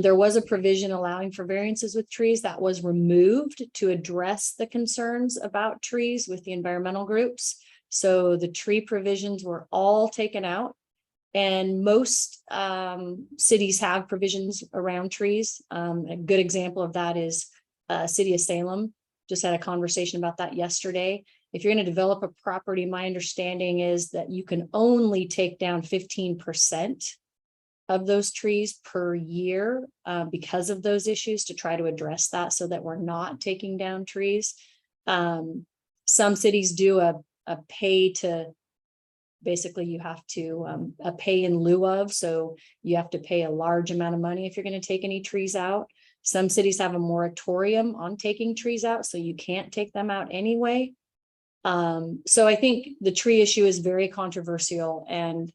There was a provision allowing for variances with trees that was removed to address the concerns about trees with the environmental groups. So the tree provisions were all taken out, and most cities have provisions around trees. A good example of that is City of Salem. Just had a conversation about that yesterday. If you're going to develop a property, my understanding is that you can only take down 15% of those trees per year because of those issues, to try to address that so that we're not taking down trees. Some cities do a pay to, basically you have to a pay in lieu of, so you have to pay a large amount of money if you're going to take any trees out. Some cities have a moratorium on taking trees out, so you can't take them out anyway. So I think the tree issue is very controversial, and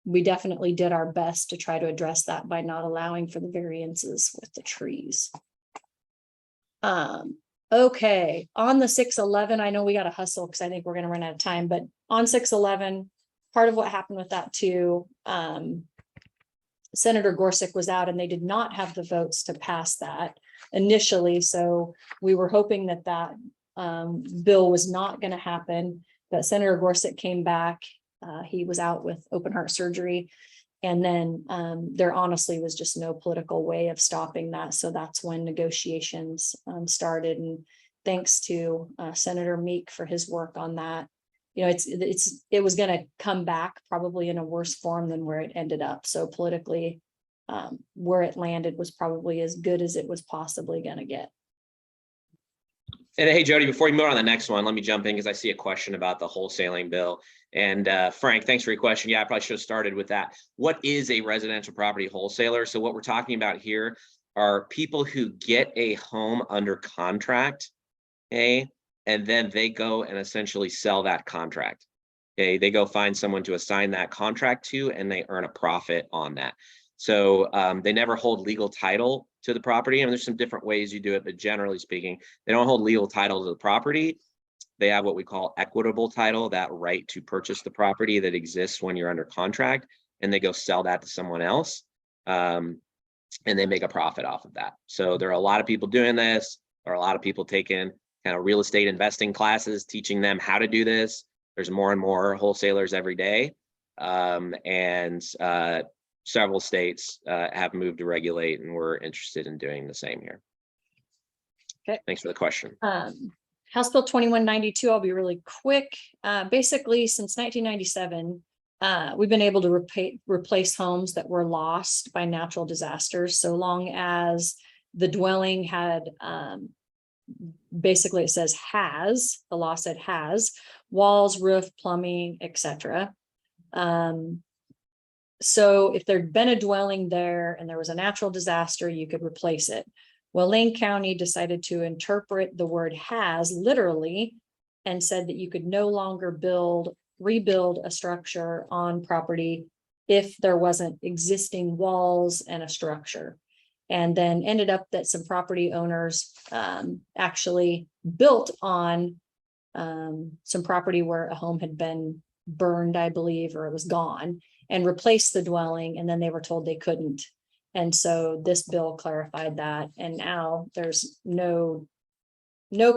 we definitely did our best to try to address that by not allowing for the variances with the trees. Okay, on the 6/11, I know we got to hustle because I think we're going to run out of time, but on 6/11, part of what happened with that too, Senator Gorsuch was out and they did not have the votes to pass that initially. So we were hoping that that bill was not going to happen, but Senator Gorsuch came back. He was out with open heart surgery. And then there honestly was just no political way of stopping that. So that's when negotiations started. And thanks to Senator Meek for his work on that. You know, it was going to come back probably in a worse form than where it ended up. So politically, where it landed was probably as good as it was possibly going to get. And hey, Jody, before you move on to the next one, let me jump in because I see a question about the wholesaling bill. And Frank, thanks for your question. Yeah, I probably should have started with that. What is a residential property wholesaler? So what we're talking about here are people who get a home under contract, okay, and then they go and essentially sell that contract. Okay, they go find someone to assign that contract to, and they earn a profit on that. So they never hold legal title to the property. And there's some different ways you do it, but generally speaking, they don't hold legal title to the property. They have what we call equitable title, that right to purchase the property that exists when you're under contract, and they go sell that to someone else. And they make a profit off of that. So there are a lot of people doing this. There are a lot of people taking kind of real estate investing classes, teaching them how to do this. There's more and more wholesalers every day. Several states have moved to regulate, and we're interested in doing the same here. Okay. Thanks for the question. House Bill 2192, I'll be really quick. Basically, since 1997, we've been able to replace homes that were lost by natural disasters, so long as the dwelling had, basically it says has, the law said has, walls, roof, plumbing, etc. So if there'd been a dwelling there and there was a natural disaster, you could replace it. Well, Lane County decided to interpret the word has literally and said that you could no longer rebuild a structure on property if there wasn't existing walls and a structure. And then ended up that some property owners actually built on some property where a home had been burned, I believe, or it was gone, and replaced the dwelling, and then they were told they couldn't. And so this bill clarified that, and now there's no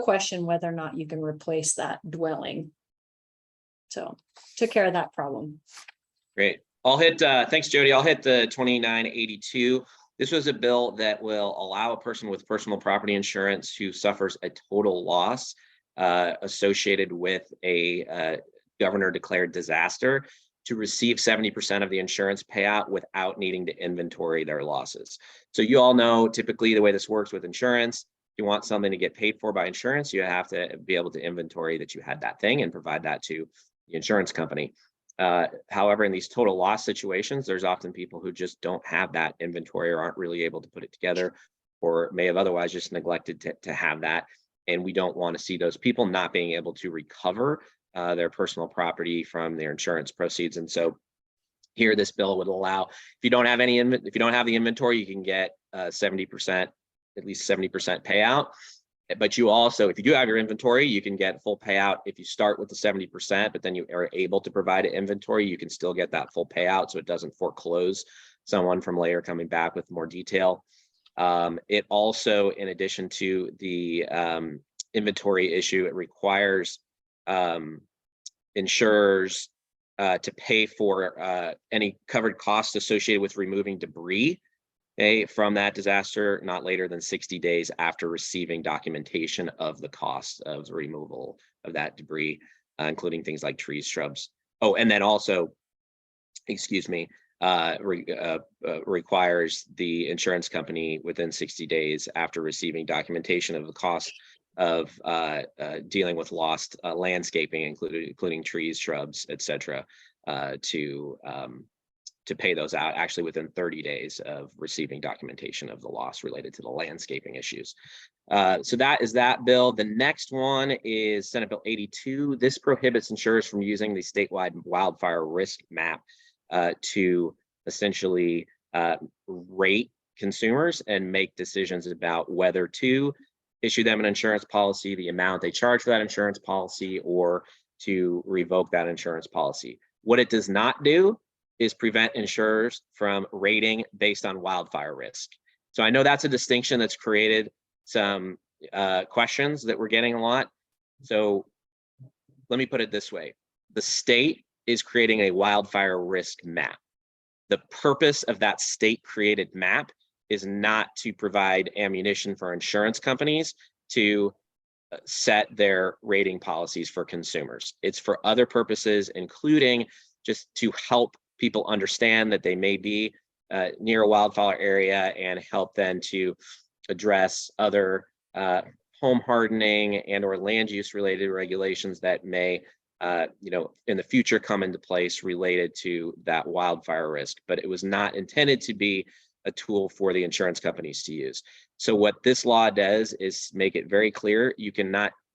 question whether or not you can replace that dwelling. So took care of that problem. Great. I'll hit, thanks, Jody. I'll hit the 2982. This was a bill that will allow a person with personal property insurance who suffers a total loss associated with a governor declared disaster to receive 70% of the insurance payout without needing to inventory their losses. So you all know typically the way this works with insurance, if you want something to get paid for by insurance, you have to be able to inventory that you had that thing and provide that to the insurance company. However, in these total loss situations, there's often people who just don't have that inventory or aren't really able to put it together, or may have otherwise just neglected to have that. And we don't want to see those people not being able to recover their personal property from their insurance proceeds. And so here, this bill would allow, if you don't have the inventory, you can get 70%, at least 70% payout. But you also, if you do have your inventory, you can get full payout. If you start with the 70%, but then you are able to provide an inventory, you can still get that full payout. So it doesn't foreclose someone from later coming back with more detail. It also, in addition to the inventory issue, it requires insurers to pay for any covered costs associated with removing debris from that disaster, not later than 60 days after receiving documentation of the cost of the removal of that debris, including things like trees, shrubs. Oh, and then also, requires the insurance company within 60 days after receiving documentation of the cost of dealing with lost landscaping, including trees, shrubs, etc., to pay those out actually within 30 days of receiving documentation of the loss related to the landscaping issues. So that is that bill. The next one is Senate Bill 82. This prohibits insurers from using the statewide wildfire risk map to essentially rate consumers and make decisions about whether to issue them an insurance policy, the amount they charge for that insurance policy, or to revoke that insurance policy. What it does not do is prevent insurers from rating based on wildfire risk. So I know that's a distinction that's created some questions that we're getting a lot. So let me put it this way. The state is creating a wildfire risk map. The purpose of that state created map is not to provide ammunition for insurance companies to set their rating policies for consumers. It's for other purposes, including just to help people understand that they may be near a wildfire area and help them to address other home hardening and or land use related regulations that may in the future come into place related to that wildfire risk. But it was not intended to be a tool for the insurance companies to use. So what this law does is make it very clear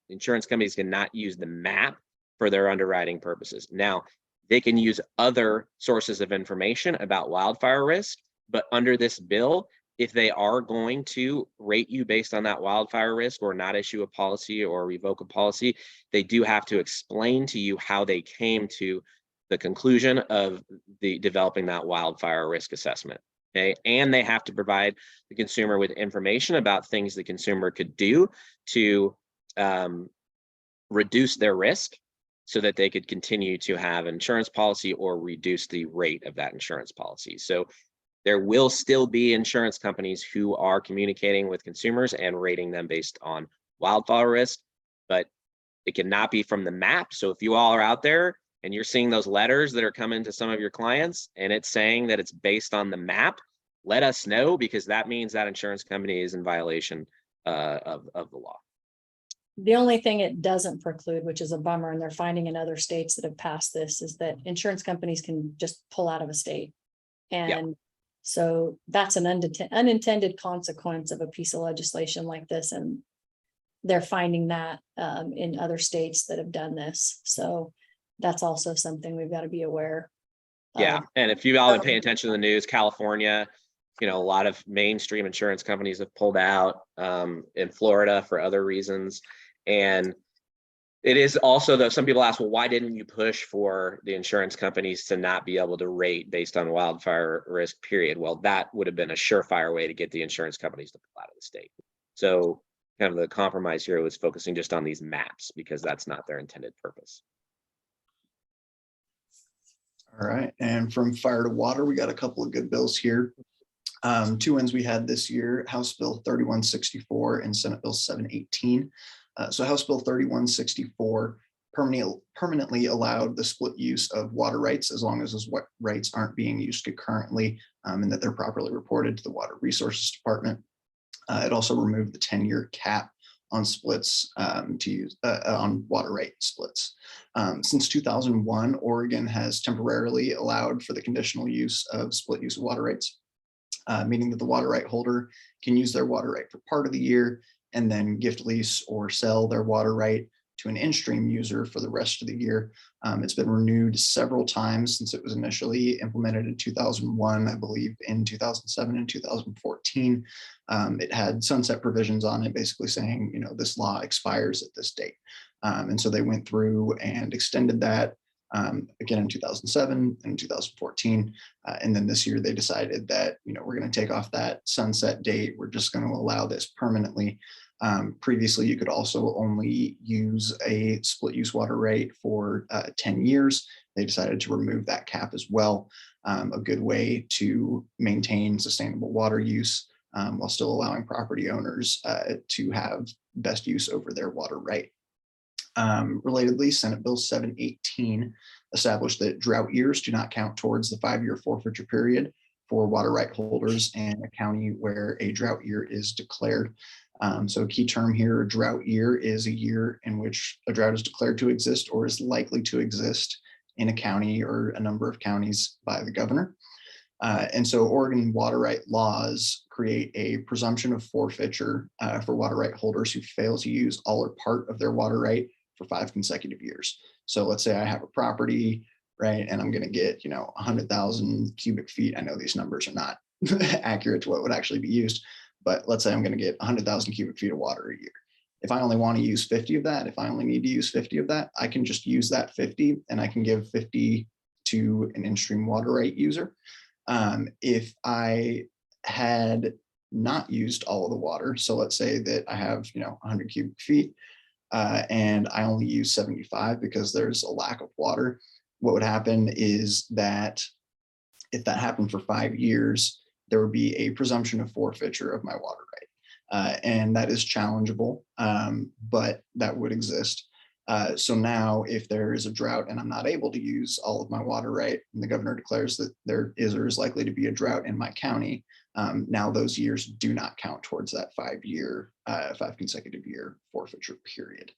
insurance companies cannot use the map for their underwriting purposes. Now, they can use other sources of information about wildfire risk, but under this bill, if they are going to rate you based on that wildfire risk or not issue a policy or revoke a policy, they do have to explain to you how they came to the conclusion of the developing that wildfire risk assessment. Okay, and they have to provide the consumer with information about things the consumer could do to reduce their risk so that they could continue to have an insurance policy or reduce the rate of that insurance policy. So there will still be insurance companies who are communicating with consumers and rating them based on wildfire risk, but it cannot be from the map. So if you all are out there and you're seeing those letters that are coming to some of your clients and it's saying that it's based on the map, let us know, because that means that insurance company is in violation of the law. The only thing it doesn't preclude, which is a bummer, and they're finding in other states that have passed this, is that insurance companies can just pull out of a state. And so that's an unintended consequence of a piece of legislation like this. And they're finding that in other states that have done this. So that's also something we've got to be aware of. Yeah, and if you all been paying attention to the news, California, a lot of mainstream insurance companies have pulled out, in Florida for other reasons. And it is also, though, some people ask, well, why didn't you push for the insurance companies to not be able to rate based on wildfire risk, period? Well, that would have been a surefire way to get the insurance companies to pull out of the state. So kind of the compromise here was focusing just on these maps because that's not their intended purpose. All right, and from fire to water, we got a couple of good bills here. Two wins we had this year: House Bill 3164 and Senate Bill 718. So House Bill 3164 permanently allowed the split use of water rights as long as those rights aren't being used concurrently, and that they're properly reported to the Water Resources Department. It also removed the 10-year cap on splits to use on water right splits. Since 2001, Oregon has temporarily allowed for the conditional use of split use of water rights, meaning that the water right holder can use their water right for part of the year and then gift, lease, or sell their water right to an in-stream user for the rest of the year. It's been renewed several times since it was initially implemented in 2001, I believe in 2007 and 2014. It had sunset provisions on it, basically saying, this law expires at this date. And so they went through and extended that again in 2007 and 2014. And then this year they decided that, we're going to take off that sunset date. We're just going to allow this permanently. Previously, you could also only use a split use water right for 10 years. They decided to remove that cap as well. A good way to maintain sustainable water use while still allowing property owners to have best use over their water right. Relatedly, Senate Bill 718 established that drought years do not count towards the 5-year forfeiture period for water right holders in a county where a drought year is declared. So a key term here, a drought year, is a year in which a drought is declared to exist or is likely to exist in a county or a number of counties by the governor. And so Oregon water right laws create a presumption of forfeiture for water right holders who fail to use all or part of their water right for 5 consecutive years. So let's say I have a property, right, and I'm going to get, 100,000 cubic feet. I know these numbers are not accurate to what would actually be used, but let's say I'm going to get 100,000 cubic feet of water a year. If I only want to use 50 of that, if I only need to use 50 of that, I can just use that 50 and I can give 50 to an in-stream water right user. If I had not used all of the water, so let's say that I have 100 cubic feet and I only use 75 because there's a lack of water, what would happen is that if that happened for 5 years, there would be a presumption of forfeiture of my water right. And that is challengeable, but that would exist. So now if there is a drought and I'm not able to use all of my water right, and the governor declares that there is or is likely to be a drought in my county, now those years do not count towards that 5 consecutive year forfeiture period.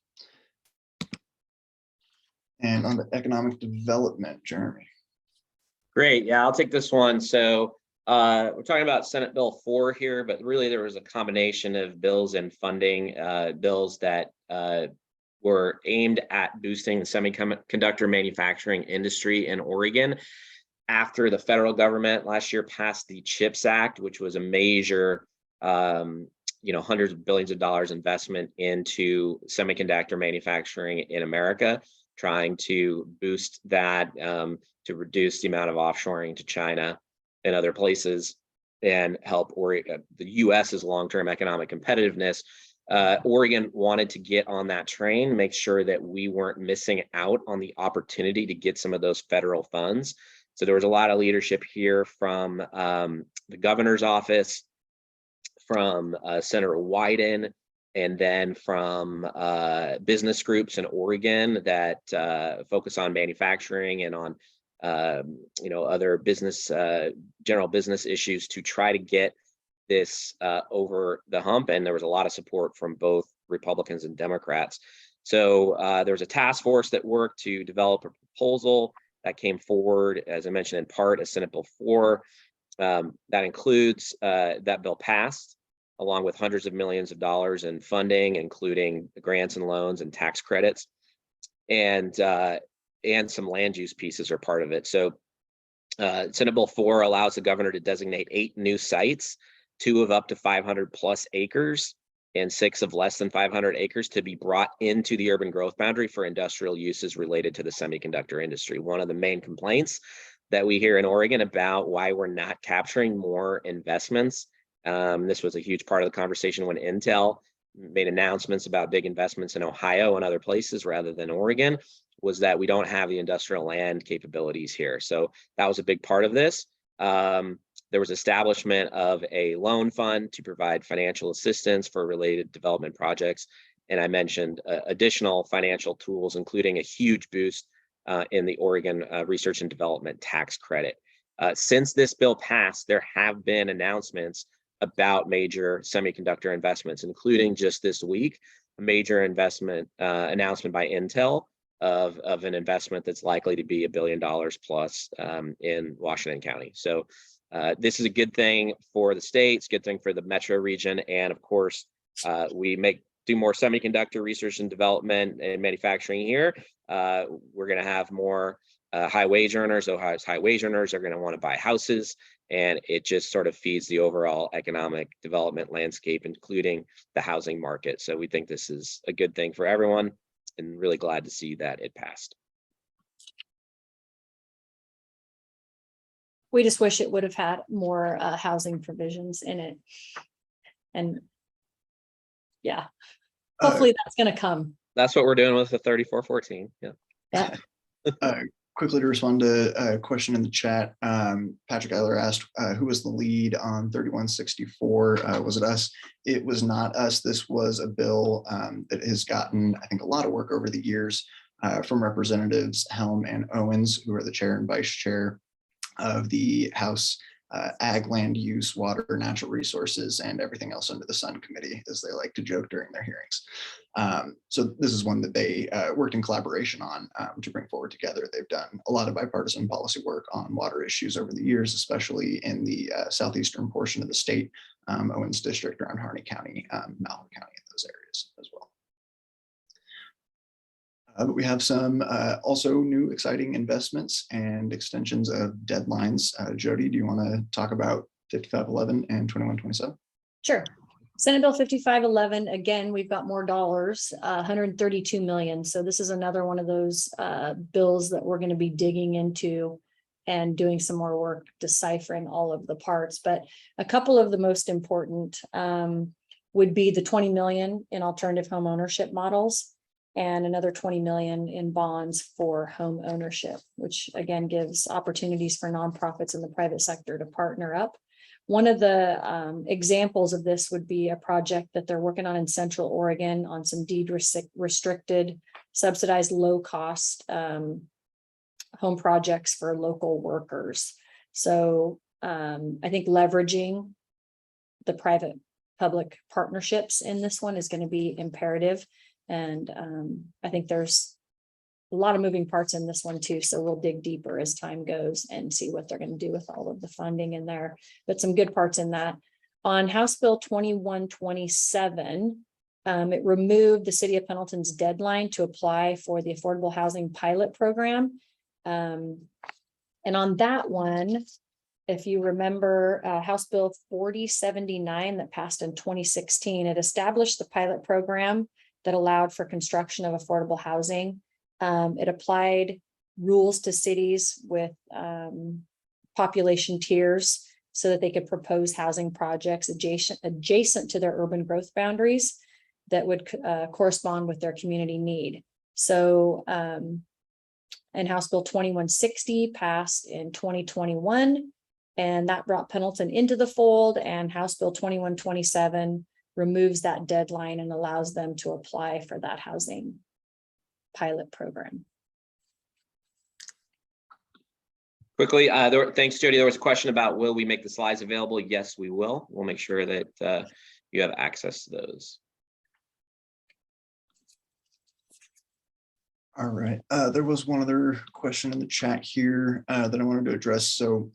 And on the economic development, Jeremy. Great. Yeah, I'll take this one. So we're talking about Senate Bill 4 here, but really there was a combination of bills and funding bills that were aimed at boosting the semiconductor manufacturing industry in Oregon after the federal government last year passed the CHIPS Act, which was a major, hundreds of billions of dollars investment into semiconductor manufacturing in America, trying to boost that, to reduce the amount of offshoring to China and other places and help the US's long-term economic competitiveness. Oregon wanted to get on that train, make sure that we weren't missing out on the opportunity to get some of those federal funds. So there was a lot of leadership here from the governor's office, from Senator Wyden, and then from business groups in Oregon that focus on manufacturing and on other business, general business issues to try to get this over the hump. And there was a lot of support from both Republicans and Democrats. So there was a task force that worked to develop a proposal that came forward, as I mentioned, in part as Senate Bill 4. That includes that bill passed, along with hundreds of millions of dollars in funding, including grants and loans and tax credits, and some land use pieces are part of it. So Senate Bill 4 allows the governor to designate 8 new sites, 2 of up to 500 plus acres and 6 of less than 500 acres, to be brought into the urban growth boundary for industrial uses related to the semiconductor industry. One of the main complaints that we hear in Oregon about why we're not capturing more investments. This was a huge part of the conversation when Intel made announcements about big investments in Ohio and other places rather than Oregon, was that we don't have the industrial land capabilities here. So that was a big part of this. There was establishment of a loan fund to provide financial assistance for related development projects. And I mentioned additional financial tools, including a huge boost in the Oregon Research and Development Tax Credit. Since this bill passed, there have been announcements about major semiconductor investments, including just this week, a major investment announcement by Intel of an investment that's likely to be $1 billion plus in Washington County. So this is a good thing for the state, it's a good thing for the metro region, and of course, we do more semiconductor research and development and manufacturing here. We're going to have more high wage earners. Ohio's high wage earners are going to want to buy houses, and it just sort of feeds the overall economic development landscape, including the housing market. So we think this is a good thing for everyone, and really glad to see that it passed. We just wish it would have had more housing provisions in it. And yeah, hopefully that's going to come. That's what we're doing with the 3414. Yeah. Quickly to respond to a question in the chat, Patrick Eiler asked, who was the lead on 3164? Was it us? It was not us. This was a bill that has gotten, I think, a lot of work over the years from Representatives Helm and Owens, who are the chair and vice chair of the House Ag, Land Use, Water, Natural Resources, and Everything Else Under the Sun Committee, as they like to joke during their hearings. So this is one that they worked in collaboration on to bring forward together. They've done a lot of bipartisan policy work on water issues over the years, especially in the southeastern portion of the state, Owens District around Harney County, Malham County, in those areas as well. But we have some also new exciting investments and extensions of deadlines. Jody, do you want to talk about 5511 and 2127? Sure. Senate Bill 5511, again, we've got more dollars, 132 million. So this is another one of those bills that we're going to be digging into and doing some more work deciphering all of the parts. But a couple of the most important would be the 20 million in alternative home ownership models and another 20 million in bonds for home ownership, which again gives opportunities for nonprofits in the private sector to partner up. One of the examples of this would be a project that they're working on in Central Oregon on some deed restricted, subsidized, low cost home projects for local workers. So I think leveraging the private public partnerships in this one is going to be imperative. And I think there's a lot of moving parts in this one too. So we'll dig deeper as time goes and see what they're going to do with all of the funding in there, but some good parts in that. On House Bill 2127, it removed the city of Pendleton's deadline to apply for the affordable housing pilot program. And on that one, if you remember House Bill 4079 that passed in 2016, it established the pilot program that allowed for construction of affordable housing. It applied rules to cities with population tiers so that they could propose housing projects adjacent to their urban growth boundaries that would correspond with their community need. So, and House Bill 2160 passed in 2021, and that brought Pendleton into the fold, and House Bill 2127 removes that deadline and allows them to apply for that housing pilot program. Quickly, thanks, Jody. There was a question about, will we make the slides available? Yes, we will. We'll make sure that you have access to those. All right. There was one other question in the chat here that I wanted to address. So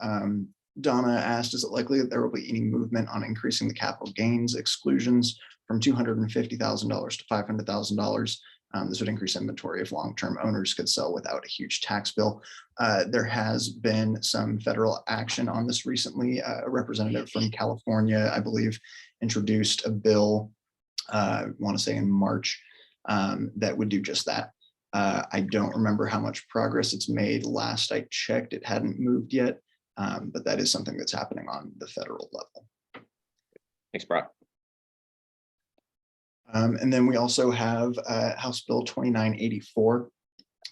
Donna asked, is it likely that there will be any movement on increasing the capital gains exclusions from $250,000 to $500,000? This would increase inventory if long-term owners could sell without a huge tax bill. There has been some federal action on this recently. A representative from California, I believe, introduced a bill, I want to say in March, that would do just that. I don't remember how much progress it's made. Last I checked, it hadn't moved yet, but that is something that's happening on the federal level. Thanks, Brock. And then we also have House Bill 2984,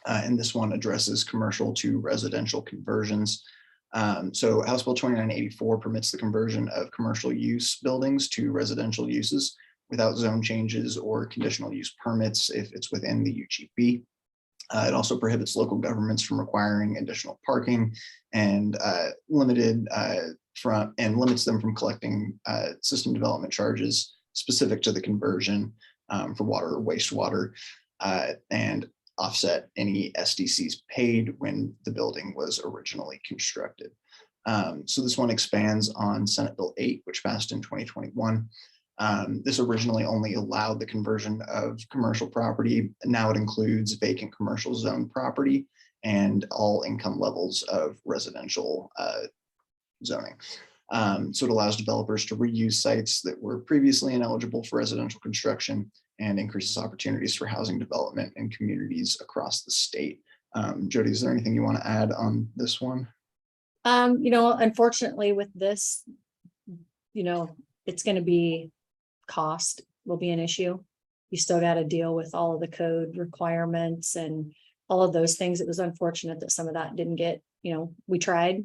and this one addresses commercial to residential conversions. So House Bill 2984 permits the conversion of commercial use buildings to residential uses without zone changes or conditional use permits if it's within the UGB. It also prohibits local governments from requiring additional parking and limits them from collecting system development charges specific to the conversion for water or wastewater, and offset any SDCs paid when the building was originally constructed. So this one expands on Senate Bill 8, which passed in 2021. This originally only allowed the conversion of commercial property. Now it includes vacant commercial zone property and all income levels of residential zoning. So it allows developers to reuse sites that were previously ineligible for residential construction and increases opportunities for housing development in communities across the state. Jody, is there anything you want to add on this one? Unfortunately with this, it's going to be cost will be an issue. You still got to deal with all of the code requirements and all of those things. It was unfortunate that some of that didn't get, we tried,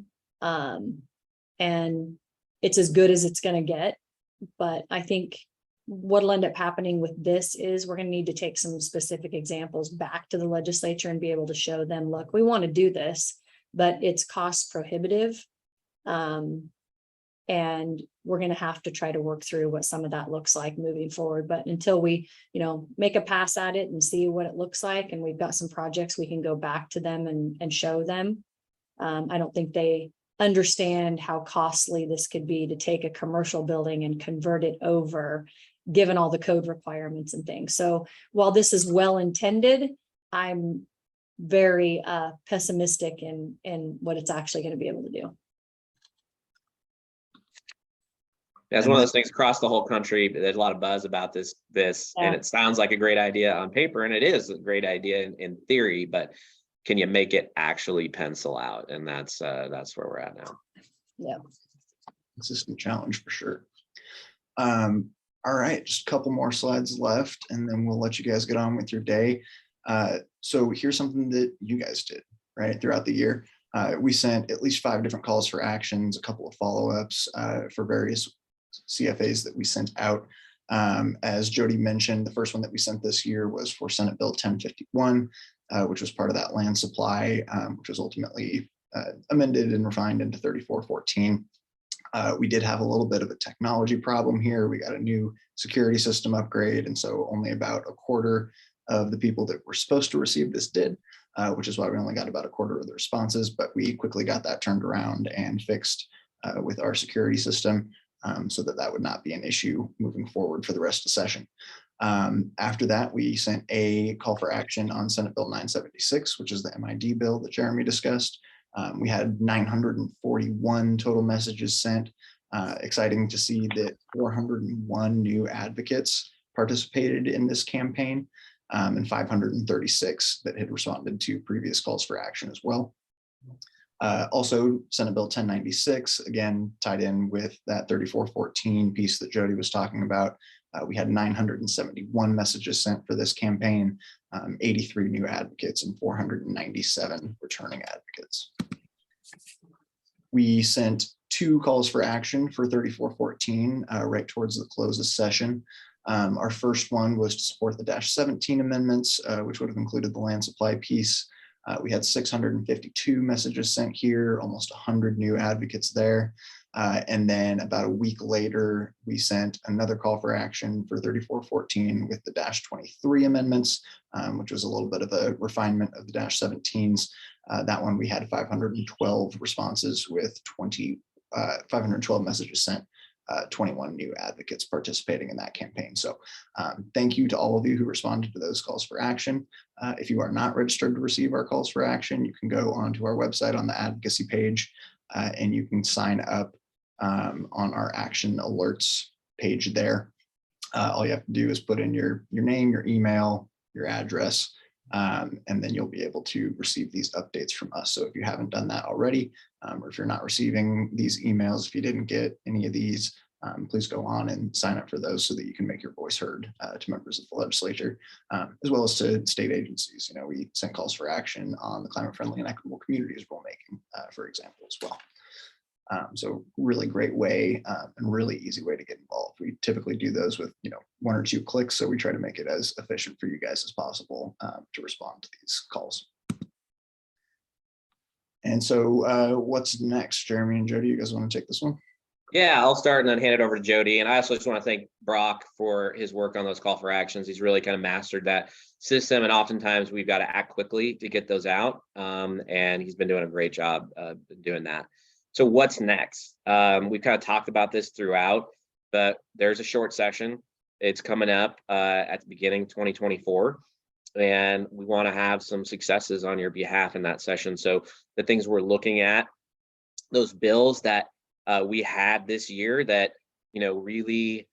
and it's as good as it's going to get. But I think what'll end up happening with this is we're going to need to take some specific examples back to the legislature and be able to show them, look, we want to do this, but it's cost prohibitive. And we're going to have to try to work through what some of that looks like moving forward. But until we, make a pass at it and see what it looks like, and we've got some projects we can go back to them and show them. I don't think they understand how costly this could be to take a commercial building and convert it over, given all the code requirements and things. So while this is well intended, I'm very pessimistic in what it's actually going to be able to do. That's And one of then- those things across the whole country. There's a lot of buzz about this, and Yeah. it sounds like a great idea on paper, and it is a great idea in theory, but can you make it actually pencil out? And that's where we're at now. Consistent challenge for sure. All right, just a couple more slides left, and then we'll let you guys get on with your day. So here's something that you guys did, right, throughout the year. We sent at least 5 different calls for actions, a couple of follow-ups for various CFAs that we sent out. As Jody mentioned, the first one that we sent this year was for Senate Bill 1051, which was part of that land supply, which was ultimately amended and refined into 3414. We did have a little bit of a technology problem here. We got a new security system upgrade, and so only about a quarter of the people that were supposed to receive this did, which is why we only got about a quarter of the responses, but we quickly got that turned around and fixed with our security system so that would not be an issue moving forward for the rest of the session. After that, we sent a call for action on Senate Bill 976, which is the MID bill that Jeremy discussed. We had 941 total messages sent. Exciting to see that 401 new advocates participated in this campaign, and 536 that had responded to previous calls for action as well. Also, Senate Bill 1096, again, tied in with that 3414 piece that Jody was talking about. We had 971 messages sent for this campaign, 83 new advocates, and 497 returning advocates. We sent 2 calls for action for 3414 right towards the close of session. Our first one was to support the -17 amendments, which would have included the land supply piece. We had 652 messages sent here, almost 100 new advocates there. And then about a week later, we sent another call for action for 3414 with the -23 amendments, which was a little bit of a refinement of the -17s. That one we had 512 responses with 512 messages sent, 21 new advocates participating in that campaign. So thank you to all of you who responded to those calls for action. If you are not registered to receive our calls for action, you can go onto our website on the advocacy page and you can sign up on our action alerts page there. All you have to do is put in your name, your email, your address, and then you'll be able to receive these updates from us. So if you haven't done that already, or if you're not receiving these emails, if you didn't get any of these, please go on and sign up for those so that you can make your voice heard to members of the legislature, as well as to state agencies. You know, we sent calls for action on the climate friendly and equitable communities rulemaking, for example, as well. So really great way and really easy way to get involved. We typically do those with 1 or 2 clicks, so we try to make it as efficient for you guys as possible to respond to these calls. And so what's next? Jeremy and Jody, you guys want to take this one? Yeah, I'll start and then hand it over to Jody. And I also just want to thank Brock for his work on those call for actions. He's really kind of mastered that system, and oftentimes we've got to act quickly to get those out. And he's been doing a great job doing that. So what's next? We've kind of talked about this throughout, but there's a short session. It's coming up at the beginning 2024. And we want to have some successes on your behalf in that session. So the things we're looking at, those bills that we had this year that really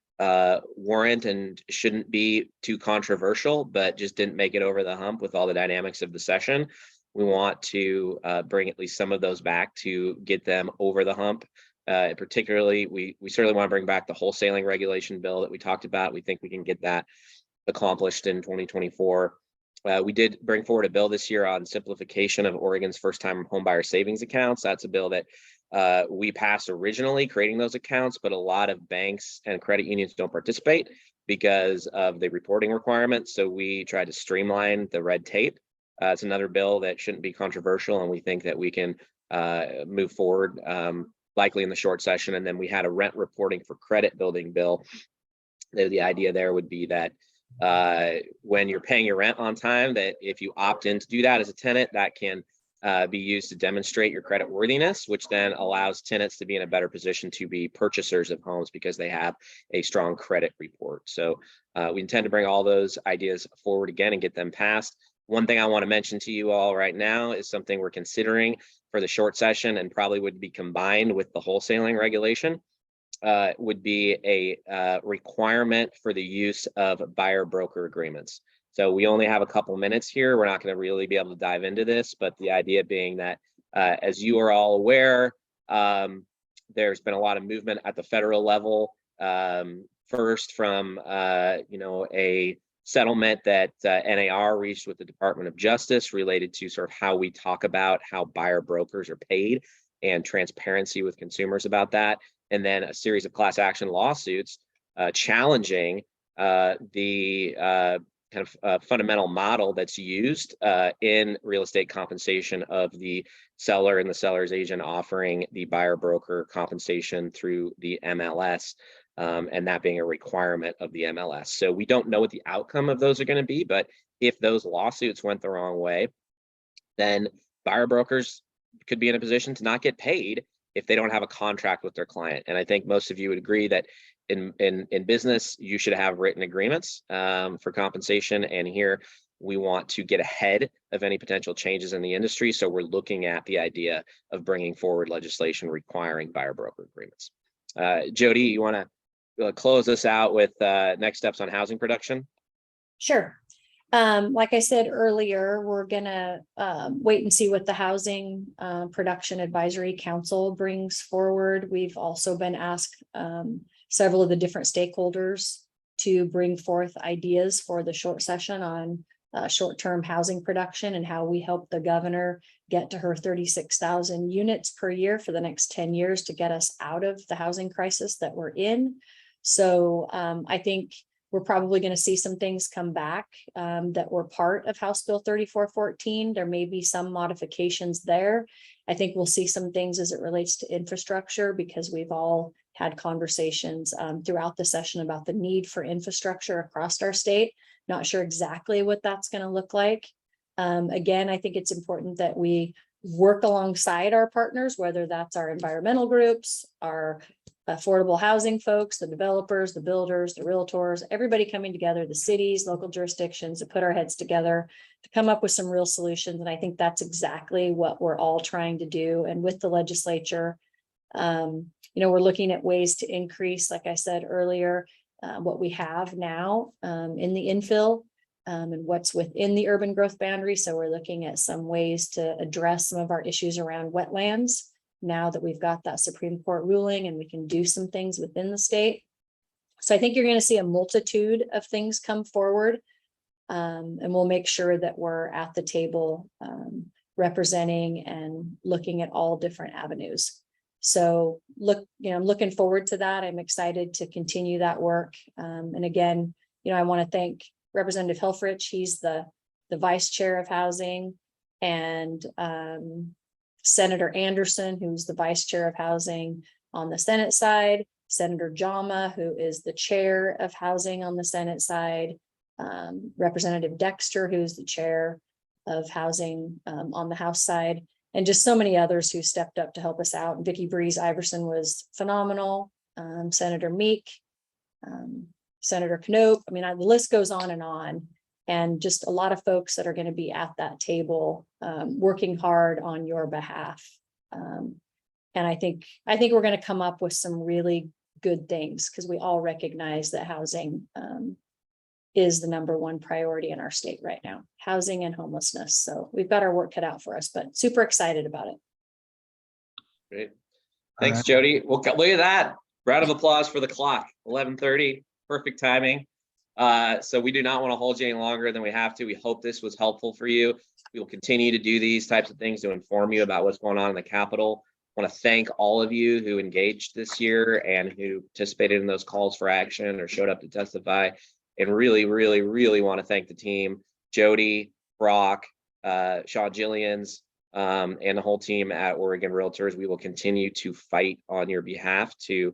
warrant and shouldn't be too controversial, but just didn't make it over the hump with all the dynamics of the session. We want to bring at least some of those back to get them over the hump. Particularly, we certainly want to bring back the wholesaling regulation bill that we talked about. We think we can get that accomplished in 2024. We did bring forward a bill this year on simplification of Oregon's first-time homebuyer savings accounts. That's a bill that we passed originally, creating those accounts, but a lot of banks and credit unions don't participate because of the reporting requirements. So we tried to streamline the red tape. It's another bill that shouldn't be controversial, and we think that we can move forward likely in the short session. And then we had a rent reporting for credit building bill. The idea there would be that when you're paying your rent on time, that if you opt in to do that as a tenant, that can be used to demonstrate your credit worthiness, which then allows tenants to be in a better position to be purchasers of homes because they have a strong credit report. So we intend to bring all those ideas forward again and get them passed. One thing I want to mention to you all right now is something we're considering for the short session and probably would be combined with the wholesaling regulation. would be a requirement for the use of buyer broker agreements. So we only have a couple minutes here. We're not going to really be able to dive into this, but the idea being that, as you are all aware, there's been a lot of movement at the federal level. First from, a settlement that NAR reached with the Department of Justice related to sort of how we talk about how buyer brokers are paid and transparency with consumers about that. And then a series of class action lawsuits challenging the kind of fundamental model that's used in real estate compensation of the seller and the seller's agent offering the buyer broker compensation through the MLS, and that being a requirement of the MLS. So we don't know what the outcome of those are going to be, but if those lawsuits went the wrong way, then buyer brokers could be in a position to not get paid if they don't have a contract with their client. And I think most of you would agree that in business, you should have written agreements for compensation. And here we want to get ahead of any potential changes in the industry. So we're looking at the idea of bringing forward legislation requiring buyer broker agreements. Jody, you want to close us out with next steps on housing production? Sure. Like I said earlier, we're gonna wait and see what the Housing Production Advisory Council brings forward. We've also been asked several of the different stakeholders to bring forth ideas for the short session on short-term housing production and how we help the governor get to her 36,000 units per year for the next 10 years to get us out of the housing crisis that we're in. So I think we're probably going to see some things come back that were part of House Bill 3414. There may be some modifications there. I think we'll see some things as it relates to infrastructure, because we've all had conversations throughout the session about the need for infrastructure across our state. Not sure exactly what that's going to look like. Again, I think it's important that we work alongside our partners, whether that's our environmental groups, our affordable housing folks, the developers, the builders, the realtors, everybody coming together, the cities, local jurisdictions, to put our heads together to come up with some real solutions. And I think that's exactly what we're all trying to do. And with the legislature, we're looking at ways to increase, like I said earlier, what we have now in the infill and what's within the urban growth boundary. So we're looking at some ways to address some of our issues around wetlands now that we've got that Supreme Court ruling and we can do some things within the state. So I think you're going to see a multitude of things come forward, and we'll make sure that we're at the table representing and looking at all different avenues. So I'm looking forward to that. I'm excited to continue that work. And again, I want to thank Representative Helfrich. He's the vice chair of housing, and Senator Anderson, who's the vice chair of housing on the Senate side, Senator Jama, who is the chair of housing on the Senate side, Representative Dexter, who's the chair of housing on the House side, and just so many others who stepped up to help us out. And Vicki Breeze Iverson was phenomenal. Senator Meek, Senator Knope. I mean, the list goes on, and just a lot of folks that are going to be at that table working hard on your behalf. And I think we're going to come up with some really good things, because we all recognize that housing is the number one priority in our state right now, housing and homelessness. So we've got our work cut out for us, but super excited about it. Great. Thanks, Jody. Well, look at that. Round of applause for the clock. 11:30, perfect timing. So we do not want to hold you any longer than we have to. We hope this was helpful for you. We will continue to do these types of things to inform you about what's going on in the Capitol. I want to thank all of you who engaged this year and who participated in those calls for action or showed up to testify. And really, really, really want to thank the team, Jody, Brock, Sean Gillians, and the whole team at Oregon Realtors. We will continue to fight on your behalf to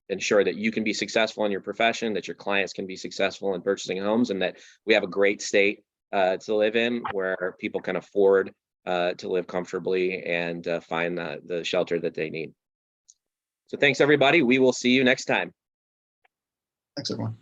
ensure that you can be successful in your profession, that your clients can be successful in purchasing homes, and that we have a great state to live in where people can afford to live comfortably and find the shelter that they need. So thanks, everybody. We will see you next time. Thanks, everyone.